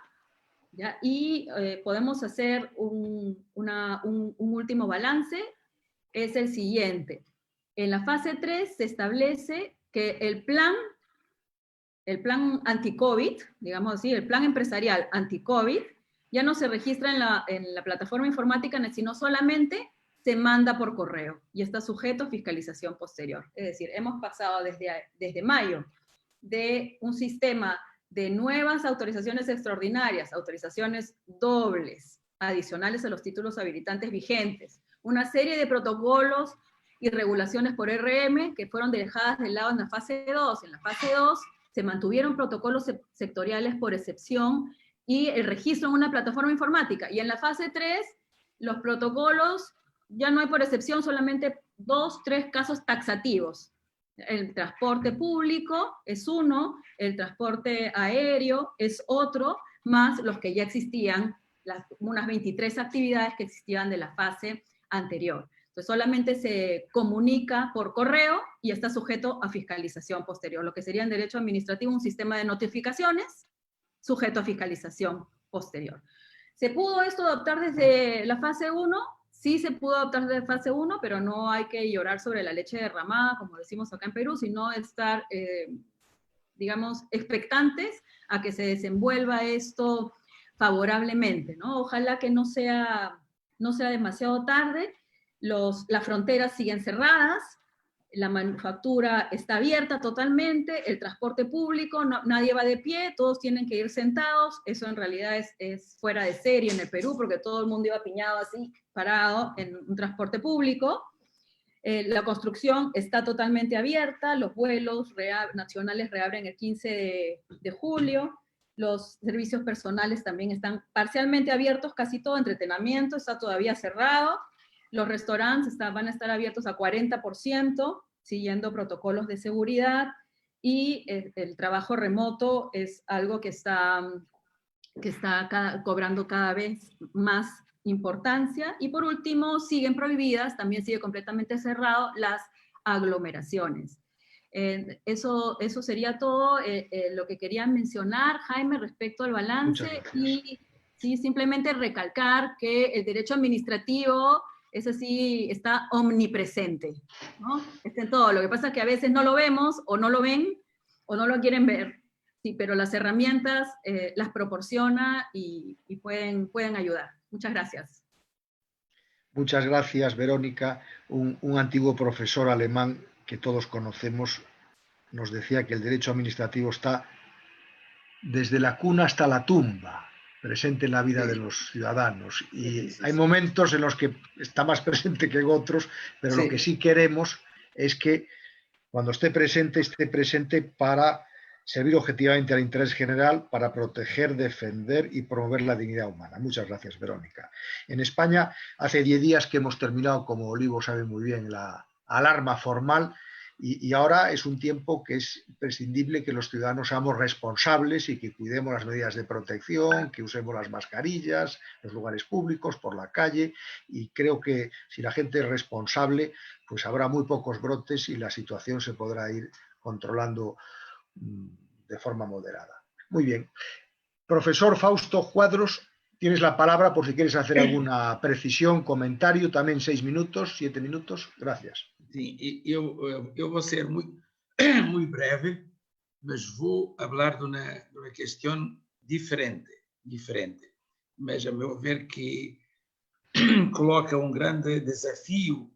¿ya? Y podemos hacer un último balance, es el siguiente. En la fase 3 se establece que el plan anti-COVID, digamos así, el plan empresarial anti-COVID, ya no se registra en la plataforma informática, sino solamente se manda por correo y está sujeto a fiscalización posterior. Es decir, hemos pasado desde mayo de un sistema de nuevas autorizaciones extraordinarias, autorizaciones dobles, adicionales a los títulos habilitantes vigentes, una serie de protocolos y regulaciones por RM que fueron dejadas de lado en la fase 2. En la fase 2 se mantuvieron protocolos sectoriales por excepción y el registro en una plataforma informática. Y en la fase 3, los protocolos ya no hay por excepción, solamente 2, 3 casos taxativos. El transporte público es uno, el transporte aéreo es otro, más los que ya existían, unas 23 actividades que existían de la fase anterior. Entonces solamente se comunica por correo y está sujeto a fiscalización posterior, lo que sería en derecho administrativo un sistema de notificaciones sujeto a fiscalización posterior. ¿Se pudo esto adoptar desde la fase 1? Sí se pudo adoptar desde fase 1, pero no hay que llorar sobre la leche derramada, como decimos acá en Perú, sino estar, digamos, expectantes a que se desenvuelva esto favorablemente, ¿no? Ojalá que no sea demasiado tarde. Las fronteras siguen cerradas, la manufactura está abierta totalmente, el transporte público, nadie va de pie, todos tienen que ir sentados, eso en realidad es fuera de serie en el Perú, porque todo el mundo iba apiñado así, parado en un transporte público. La construcción está totalmente abierta, los vuelos nacionales reabren el 15 de julio, los servicios personales también están parcialmente abiertos, casi todo, entretenimiento está todavía cerrado, los restaurantes van a estar abiertos a 40%, siguiendo protocolos de seguridad, y el trabajo remoto es algo que está cobrando cada vez más importancia. Y por último, siguen prohibidas, también sigue completamente cerrado, las aglomeraciones. Eso sería todo lo que quería mencionar, Jaime, respecto al balance. Y sí, simplemente recalcar que el derecho administrativo ese sí está omnipresente, ¿no? Está en todo. Lo que pasa es que a veces no lo vemos, o no lo ven, o no lo quieren ver. Sí, pero las herramientas las proporciona y pueden ayudar. Muchas gracias. Muchas gracias, Verónica. Un antiguo profesor alemán que todos conocemos nos decía que el derecho administrativo está desde la cuna hasta la tumba, presente en la vida de los ciudadanos. Y hay momentos en los que está más presente que en otros, pero lo que sí queremos es que cuando esté presente para servir objetivamente al interés general, para proteger, defender y promover la dignidad humana. Muchas gracias, Verónica. En España, hace 10 días que hemos terminado, como Olivo sabe muy bien, la alarma formal, y ahora es un tiempo que es imprescindible que los ciudadanos seamos responsables y que cuidemos las medidas de protección, que usemos las mascarillas, los lugares públicos, por la calle, y creo que si la gente es responsable, pues habrá muy pocos brotes y la situación se podrá ir controlando de forma moderada. Muy bien. Profesor Fausto Cuadros, tienes la palabra por si quieres hacer alguna precisión, comentario, también 6 minutos, 7 minutos. Gracias. Sim, eu vou ser muito breve, mas vou falar de uma questão diferente, mas a meu ver que coloca um grande desafio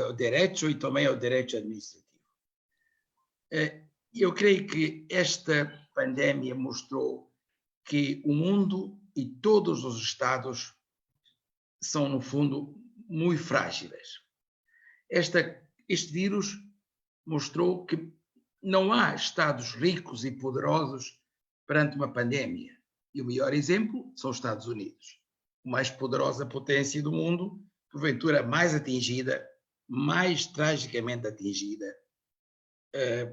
ao direito e também ao direito administrativo. Eu creio que esta pandemia mostrou que o mundo e todos os Estados são, no fundo, muito frágeis. Este vírus mostrou que não há Estados ricos e poderosos perante uma pandemia. E o melhor exemplo são os Estados Unidos, a mais poderosa potência do mundo, porventura mais atingida, mais tragicamente atingida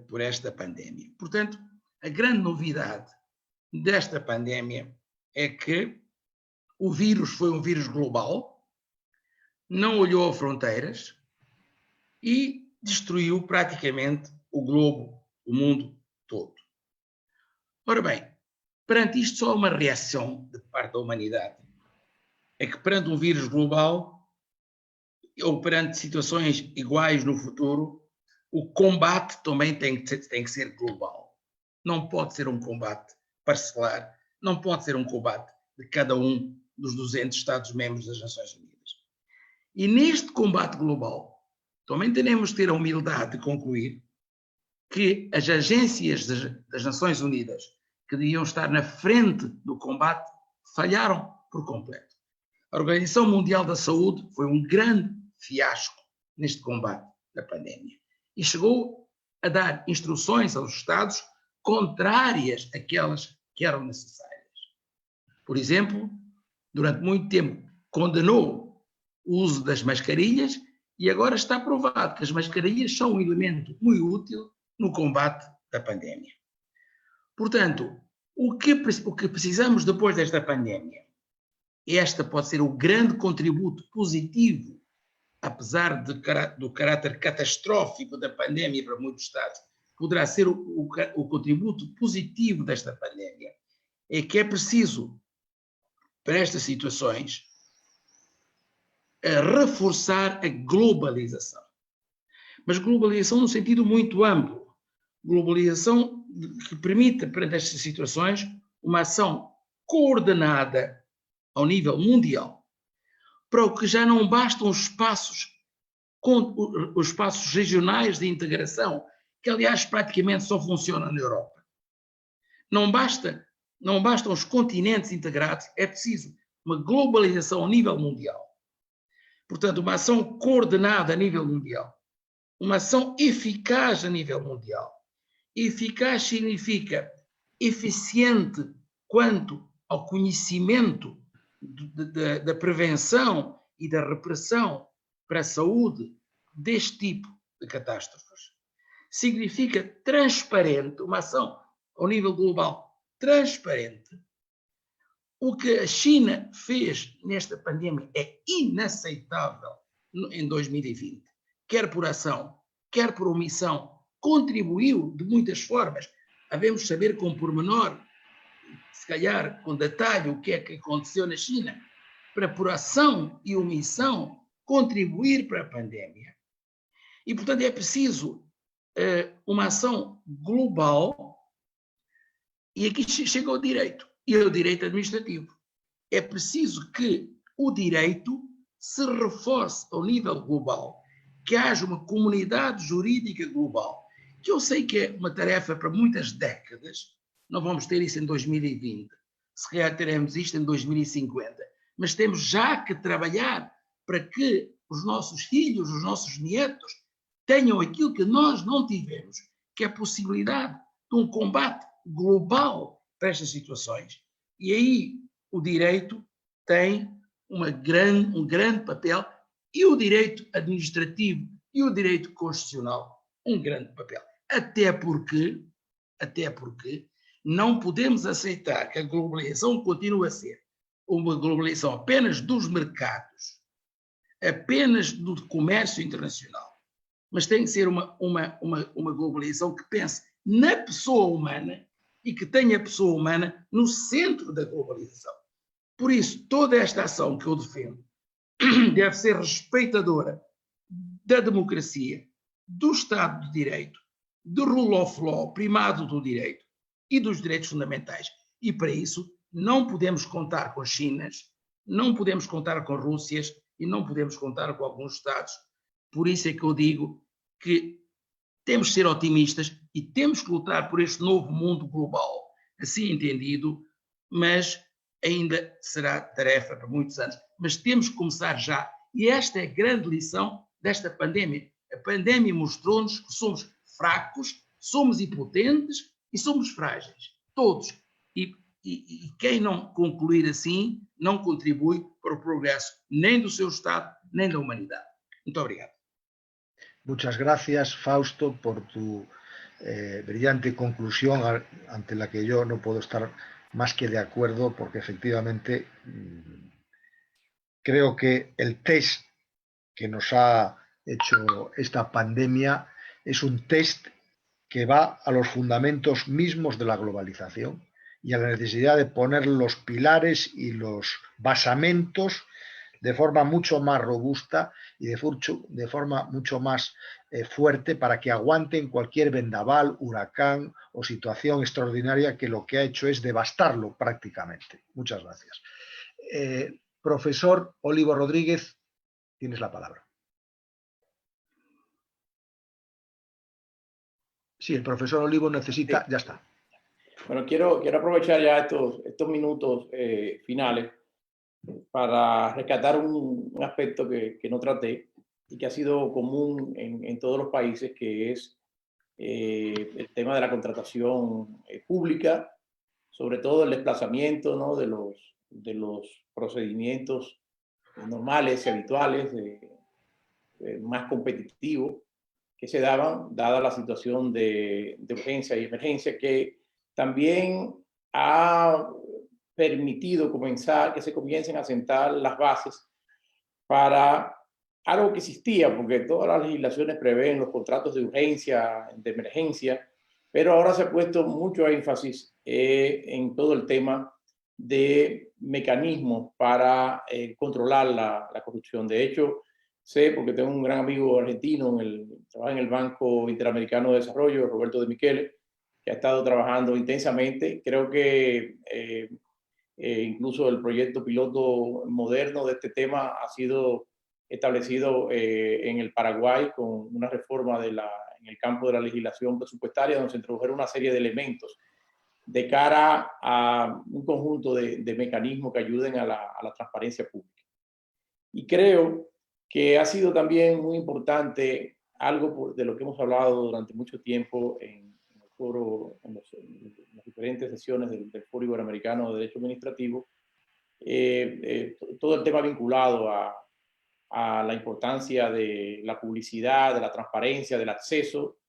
por esta pandemia. Portanto, a grande novidade desta pandemia é que o vírus foi um vírus global, não olhou a fronteiras e destruiu praticamente o globo, o mundo todo. Ora bem, perante isto só há uma reação de parte da humanidade. É que perante um vírus global, ou perante situações iguais no futuro, o combate também tem que ser global. Não pode ser um combate parcelar, não pode ser um combate de cada um dos 200 Estados-membros das Nações Unidas. E neste combate global, também teremos de ter a humildade de concluir que as agências das Nações Unidas, que deviam estar na frente do combate, falharam por completo. A Organização Mundial da Saúde foi um grande fiasco neste combate da pandemia e chegou a dar instruções aos Estados contrárias àquelas que eram necessárias. Por exemplo, durante muito tempo condenou o uso das mascarilhas e agora está provado que as mascarilhas são um elemento muito útil no combate da pandemia. Portanto, o que precisamos depois desta pandemia? Esta pode ser o grande contributo positivo, apesar do caráter catastrófico da pandemia para muitos Estados, poderá ser o contributo positivo desta pandemia. É que é preciso, para estas situações, reforçar a globalização. Mas globalização no sentido muito amplo. Globalização que permita, perante estas situações, uma ação coordenada ao nível mundial, para o que já não bastam os espaços regionais de integração, que aliás praticamente só funcionam na Europa. Não bastam os continentes integrados, é preciso uma globalização a nível mundial. Portanto, uma ação coordenada a nível mundial, uma ação eficaz a nível mundial. Eficaz significa eficiente quanto ao conhecimento da prevenção e da repressão para a saúde deste tipo de catástrofes. Significa transparente, uma ação ao nível global transparente. O que a China fez nesta pandemia é inaceitável em 2020. Quer por ação, quer por omissão, contribuiu de muitas formas. Havemos saber com pormenor, se calhar com detalhe, o que é que aconteceu na China, para por ação e omissão contribuir para a pandemia. E, portanto, é preciso uma ação global, e aqui chega ao direito, e ao direito administrativo. É preciso que o direito se reforce ao nível global, que haja uma comunidade jurídica global, que eu sei que é uma tarefa para muitas décadas, não vamos ter isso em 2020, se calhar teremos isto em 2050, mas temos já que trabalhar para que os nossos filhos, os nossos netos, tenham aquilo que nós não tivemos, que é a possibilidade de um combate global para estas situações. E aí o direito tem um grande papel, e o direito administrativo e o direito constitucional um grande papel. Até porque não podemos aceitar que a globalização continue a ser uma globalização apenas dos mercados, apenas do comércio internacional, mas tem que ser uma globalização que pense na pessoa humana e que tenha a pessoa humana no centro da globalização. Por isso, toda esta ação que eu defendo deve ser respeitadora da democracia, do Estado de Direito, do rule of law, primado do direito e dos direitos fundamentais. E para isso não podemos contar com Chinas, não podemos contar com Rússias e não podemos contar com alguns Estados. Por isso é que eu digo que temos de ser otimistas e temos que lutar por este novo mundo global, assim entendido, mas ainda será tarefa para muitos anos. Mas temos que começar já E esta é a grande lição desta pandemia. A pandemia mostrou-nos que somos fracos, somos impotentes e somos frágeis. Todos. E quem não concluir assim, não contribui para o progresso nem do seu Estado, nem da humanidade. Muito obrigado. Muchas gracias, Fausto, por tu brillante conclusión ante la que yo no puedo estar más que de acuerdo, porque efectivamente creo que el test que nos ha hecho esta pandemia es un test que va a los fundamentos mismos de la globalización y a la necesidad de poner los pilares y los basamentos de forma mucho más robusta y de forma mucho más fuerte para que aguanten cualquier vendaval, huracán o situación extraordinaria que lo que ha hecho es devastarlo prácticamente. Muchas gracias. Profesor Olivo Rodríguez, tienes la palabra. Sí, el profesor Olivo necesita, ya está. Bueno, quiero aprovechar ya estos minutos finales para rescatar un aspecto que no traté y que ha sido común en todos los países, que es el tema de la contratación pública, sobre todo el desplazamiento, ¿no?, de los procedimientos normales y habituales, más competitivos, que se daban, dada la situación de urgencia y emergencia, que también ha permitido que se comiencen a sentar las bases para algo que existía, porque todas las legislaciones prevén los contratos de urgencia, de emergencia, pero ahora se ha puesto mucho énfasis en todo el tema de mecanismos para controlar la corrupción. De hecho, sé, porque tengo un gran amigo argentino, trabaja en el Banco Interamericano de Desarrollo, Roberto de Michele, que ha estado trabajando intensamente. Creo que incluso el proyecto piloto moderno de este tema ha sido establecido en el Paraguay con una reforma en el campo de la legislación presupuestaria, donde se introdujeron una serie de elementos de cara a un conjunto de mecanismos que ayuden a la transparencia pública. Y creo que ha sido también muy importante algo de lo que hemos hablado durante mucho tiempo en el foro, en las diferentes sesiones del Foro Iberoamericano de Derecho Administrativo, todo el tema vinculado a la importancia de la publicidad, de la transparencia, del acceso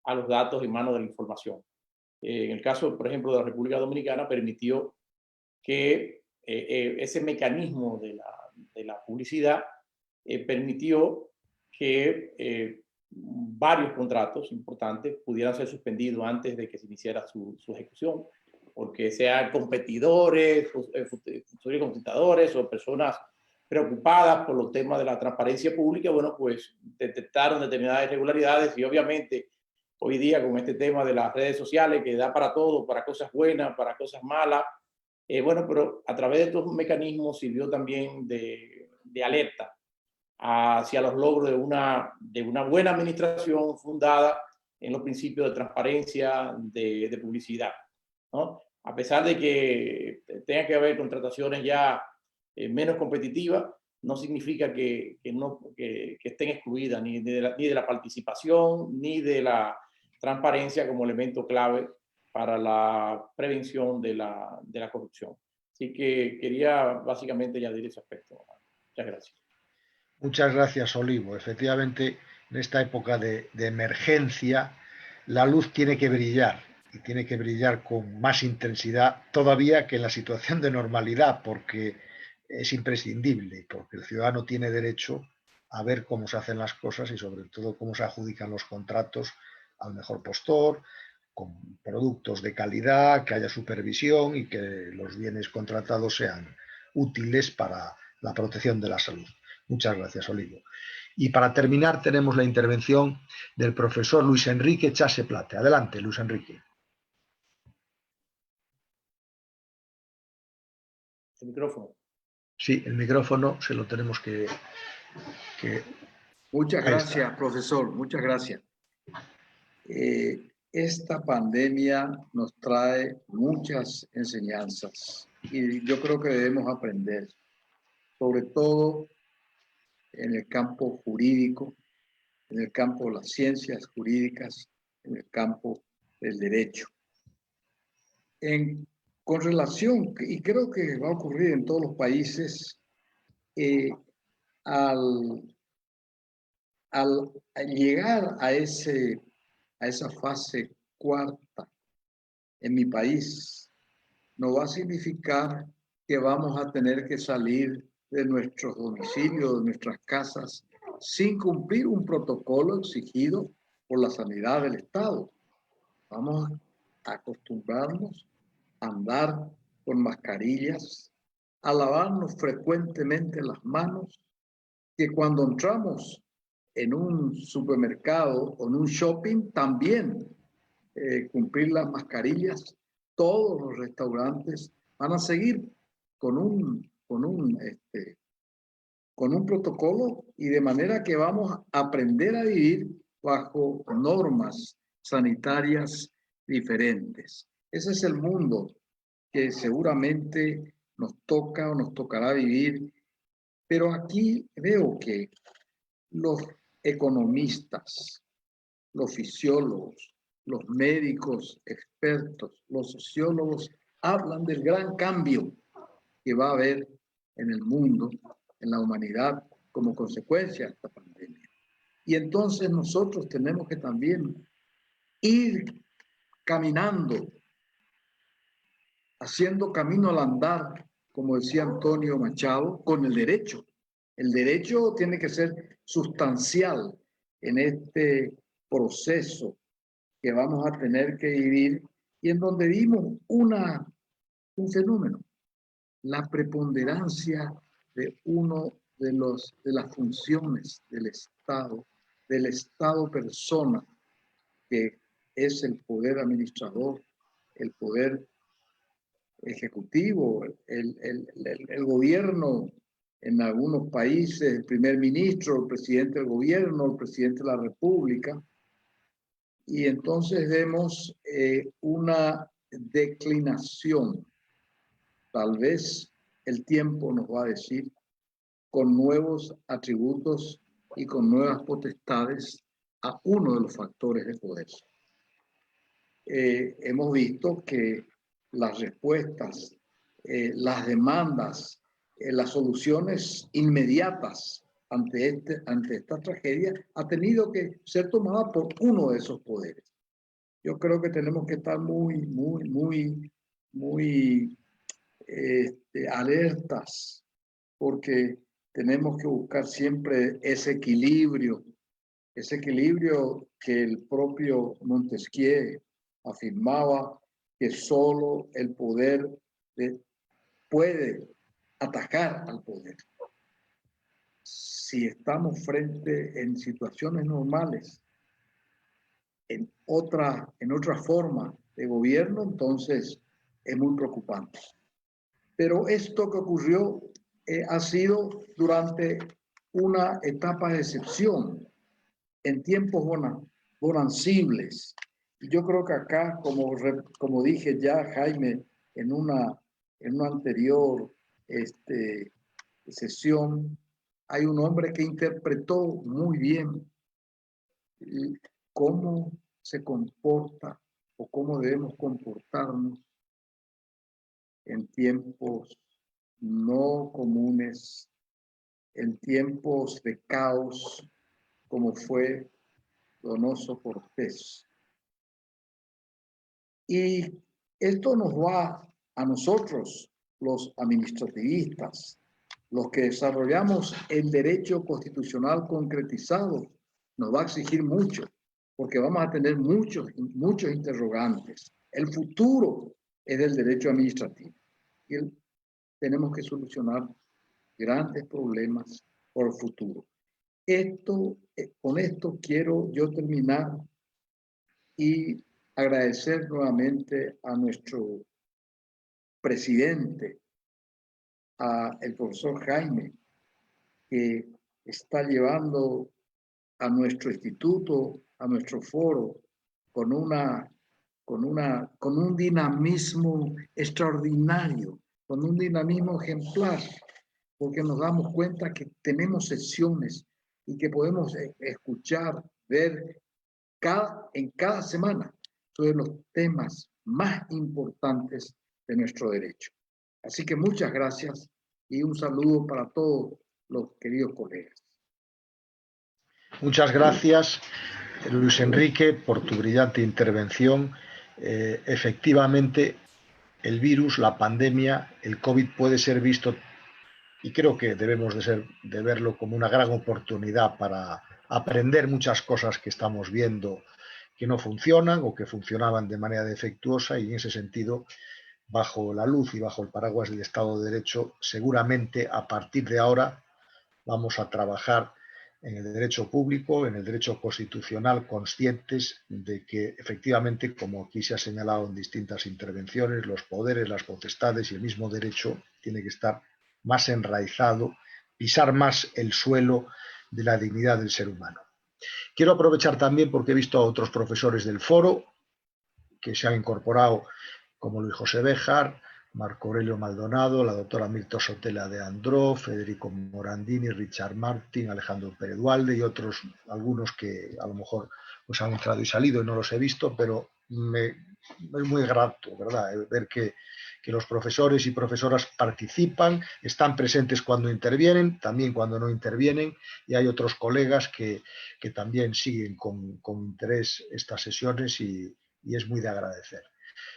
a los datos en manos de la información. En el caso, por ejemplo, de la República Dominicana, permitió que ese mecanismo de la publicidad permitió que varios contratos importantes pudieran ser suspendidos antes de que se iniciara su ejecución, porque sean competidores, futuros competidores o personas preocupadas por los temas de la transparencia pública, bueno, pues detectaron determinadas irregularidades y obviamente hoy día con este tema de las redes sociales que da para todo, para cosas buenas, para cosas malas, bueno, pero a través de estos mecanismos sirvió también de alerta hacia los logros de una buena administración fundada en los principios de transparencia, de publicidad, ¿no? A pesar de que tenga que haber contrataciones ya menos competitivas, no significa que estén excluidas ni de la participación ni de la transparencia como elemento clave para la prevención de la corrupción. Así que quería básicamente añadir ese aspecto. Muchas gracias. Muchas gracias, Olivo. Efectivamente, en esta época de emergencia, la luz tiene que brillar y tiene que brillar con más intensidad todavía que en la situación de normalidad, porque es imprescindible, porque el ciudadano tiene derecho a ver cómo se hacen las cosas y sobre todo cómo se adjudican los contratos al mejor postor, con productos de calidad, que haya supervisión y que los bienes contratados sean útiles para la protección de la salud. Muchas gracias, Olivo. Y para terminar tenemos la intervención del profesor Luis Enrique Chase Plate. Adelante, Luis Enrique. El micrófono. Sí, el micrófono se lo tenemos que... Muchas gracias, profesor. Muchas gracias. Esta pandemia nos trae muchas enseñanzas y yo creo que debemos aprender, sobre todo en el campo jurídico, en el campo de las ciencias jurídicas, en el campo del derecho. Con relación, y creo que va a ocurrir en todos los países, al llegar a esa fase cuarta en mi país, no va a significar que vamos a tener que salir de nuestros domicilios, de nuestras casas, sin cumplir un protocolo exigido por la sanidad del Estado. Vamos a acostumbrarnos a andar con mascarillas, a lavarnos frecuentemente las manos, que cuando entramos en un supermercado o en un shopping también cumplir las mascarillas. Todos los restaurantes van a seguir con un protocolo, y de manera que vamos a aprender a vivir bajo normas sanitarias diferentes. Ese es el mundo que seguramente nos toca o nos tocará vivir. Pero aquí veo que los economistas, los fisiólogos, los médicos expertos, los sociólogos hablan del gran cambio que va a haber en el mundo, en la humanidad, como consecuencia de esta pandemia. Y entonces nosotros tenemos que también ir caminando, haciendo camino al andar, como decía Antonio Machado, con el derecho. El derecho tiene que ser sustancial en este proceso que vamos a tener que vivir, y en donde vimos un fenómeno, la preponderancia de de las funciones del Estado persona, que es el poder administrador, el poder ejecutivo, el gobierno. En algunos países, el primer ministro, el presidente del gobierno, el presidente de la República. Y entonces vemos una declinación. Tal vez el tiempo nos va a decir, con nuevos atributos y con nuevas potestades, a uno de los factores de poder. Hemos visto que las respuestas, las demandas, las soluciones inmediatas ante esta tragedia ha tenido que ser tomada por uno de esos poderes. Yo creo que tenemos que estar muy alertas, porque tenemos que buscar siempre ese equilibrio que el propio Montesquieu afirmaba, que solo el poder puede atacar al poder. Si estamos en situaciones normales, en otra forma de gobierno, entonces es muy preocupante. Pero esto que ocurrió ha sido durante una etapa de excepción, en tiempos bonancibles. Y yo creo que acá, como dije ya, Jaime, en una anterior sesión, hay un hombre que interpretó muy bien cómo se comporta o cómo debemos comportarnos en tiempos no comunes, en tiempos de caos, como fue Donoso Cortés. Y esto nos va a nosotros, los administrativistas, los que desarrollamos el derecho constitucional concretizado, nos va a exigir mucho, porque vamos a tener muchos interrogantes. El futuro es del derecho administrativo y tenemos que solucionar grandes problemas por el futuro. Con esto quiero yo terminar y agradecer nuevamente a nuestro presidente, el profesor Jaime, que está llevando a nuestro instituto, a nuestro foro, con un dinamismo extraordinario, con un dinamismo ejemplar, porque nos damos cuenta que tenemos sesiones y que podemos escuchar, ver en cada semana sobre los temas más importantes de nuestro derecho. Así que muchas gracias y un saludo para todos los queridos colegas. Muchas gracias, Luis Enrique, por tu brillante intervención. Efectivamente, el virus, la pandemia, el COVID puede ser visto, y creo que debemos de verlo como una gran oportunidad para aprender muchas cosas que estamos viendo que no funcionan o que funcionaban de manera defectuosa, y en ese sentido, bajo la luz y bajo el paraguas del Estado de Derecho, seguramente a partir de ahora vamos a trabajar en el derecho público, en el derecho constitucional, conscientes de que efectivamente, como aquí se ha señalado en distintas intervenciones, los poderes, las potestades y el mismo derecho tiene que estar más enraizado, pisar más el suelo de la dignidad del ser humano. Quiero aprovechar también, porque he visto a otros profesores del foro que se han incorporado, como Luis José Béjar, Marco Aurelio Maldonado, la doctora Mirto Sotela de Andró, Federico Morandini, Richard Martin, Alejandro Pérez Dualde y otros, algunos que a lo mejor pues han entrado y salido y no los he visto, pero es muy grato, ¿verdad?, ver que los profesores y profesoras participan, están presentes cuando intervienen, también cuando no intervienen, y hay otros colegas que también siguen con interés estas sesiones y es muy de agradecer.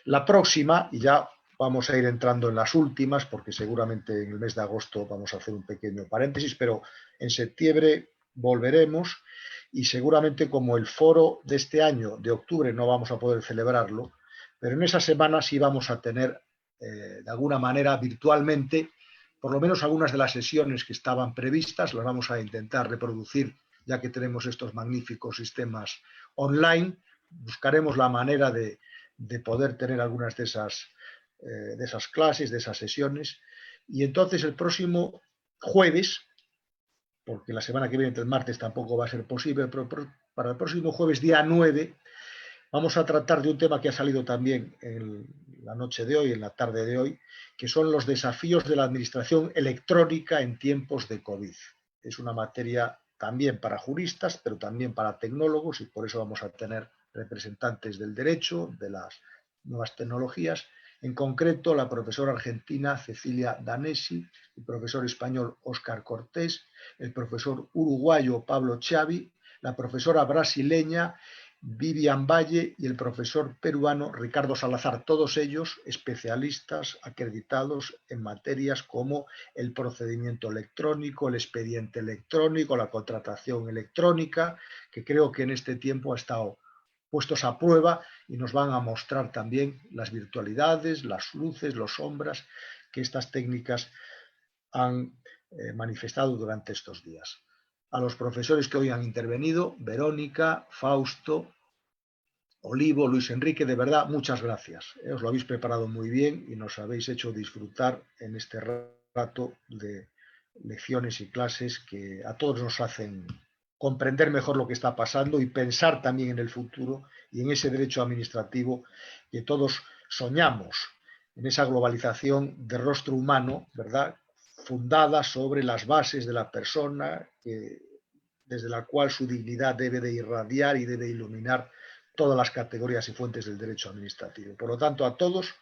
La próxima, y ya vamos a ir entrando en las últimas, porque seguramente en el mes de agosto vamos a hacer un pequeño paréntesis, pero en septiembre volveremos, y seguramente, como el foro de este año, de octubre, no vamos a poder celebrarlo, pero en esa semana sí vamos a tener, de alguna manera, virtualmente, por lo menos algunas de las sesiones que estaban previstas, las vamos a intentar reproducir, ya que tenemos estos magníficos sistemas online. Buscaremos la manera de poder tener algunas de esas clases, de esas sesiones, y entonces el próximo jueves, porque la semana que viene, el martes, tampoco va a ser posible, pero para el próximo jueves, día 9, vamos a tratar de un tema que ha salido también en la noche de hoy, en la tarde de hoy, que son los desafíos de la administración electrónica en tiempos de COVID. Es una materia también para juristas, pero también para tecnólogos, y por eso vamos a tener representantes del derecho, de las nuevas tecnologías, en concreto la profesora argentina Cecilia Danesi, el profesor español Óscar Cortés, el profesor uruguayo Pablo Chavi, la profesora brasileña Vivian Valle y el profesor peruano Ricardo Salazar, todos ellos especialistas acreditados en materias como el procedimiento electrónico, el expediente electrónico, la contratación electrónica, que creo que en este tiempo ha estado puestos a prueba y nos van a mostrar también las virtualidades, las luces, las sombras que estas técnicas han manifestado durante estos días. A los profesores que hoy han intervenido, Verónica, Fausto, Olivo, Luis Enrique, de verdad, muchas gracias. Os lo habéis preparado muy bien y nos habéis hecho disfrutar en este rato de lecciones y clases que a todos nos hacen comprender mejor lo que está pasando y pensar también en el futuro y en ese derecho administrativo que todos soñamos, en esa globalización de rostro humano, ¿verdad?, fundada sobre las bases de la persona, desde la cual su dignidad debe de irradiar y debe iluminar todas las categorías y fuentes del derecho administrativo. Por lo tanto, a todos,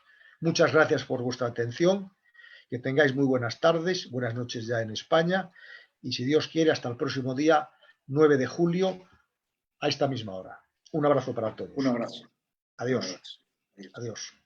muchas gracias por vuestra atención, que tengáis muy buenas tardes, buenas noches ya en España, y si Dios quiere, hasta el próximo día 9 de julio, a esta misma hora. Un abrazo para todos. Un abrazo. Adiós. Un abrazo. Adiós. Adiós.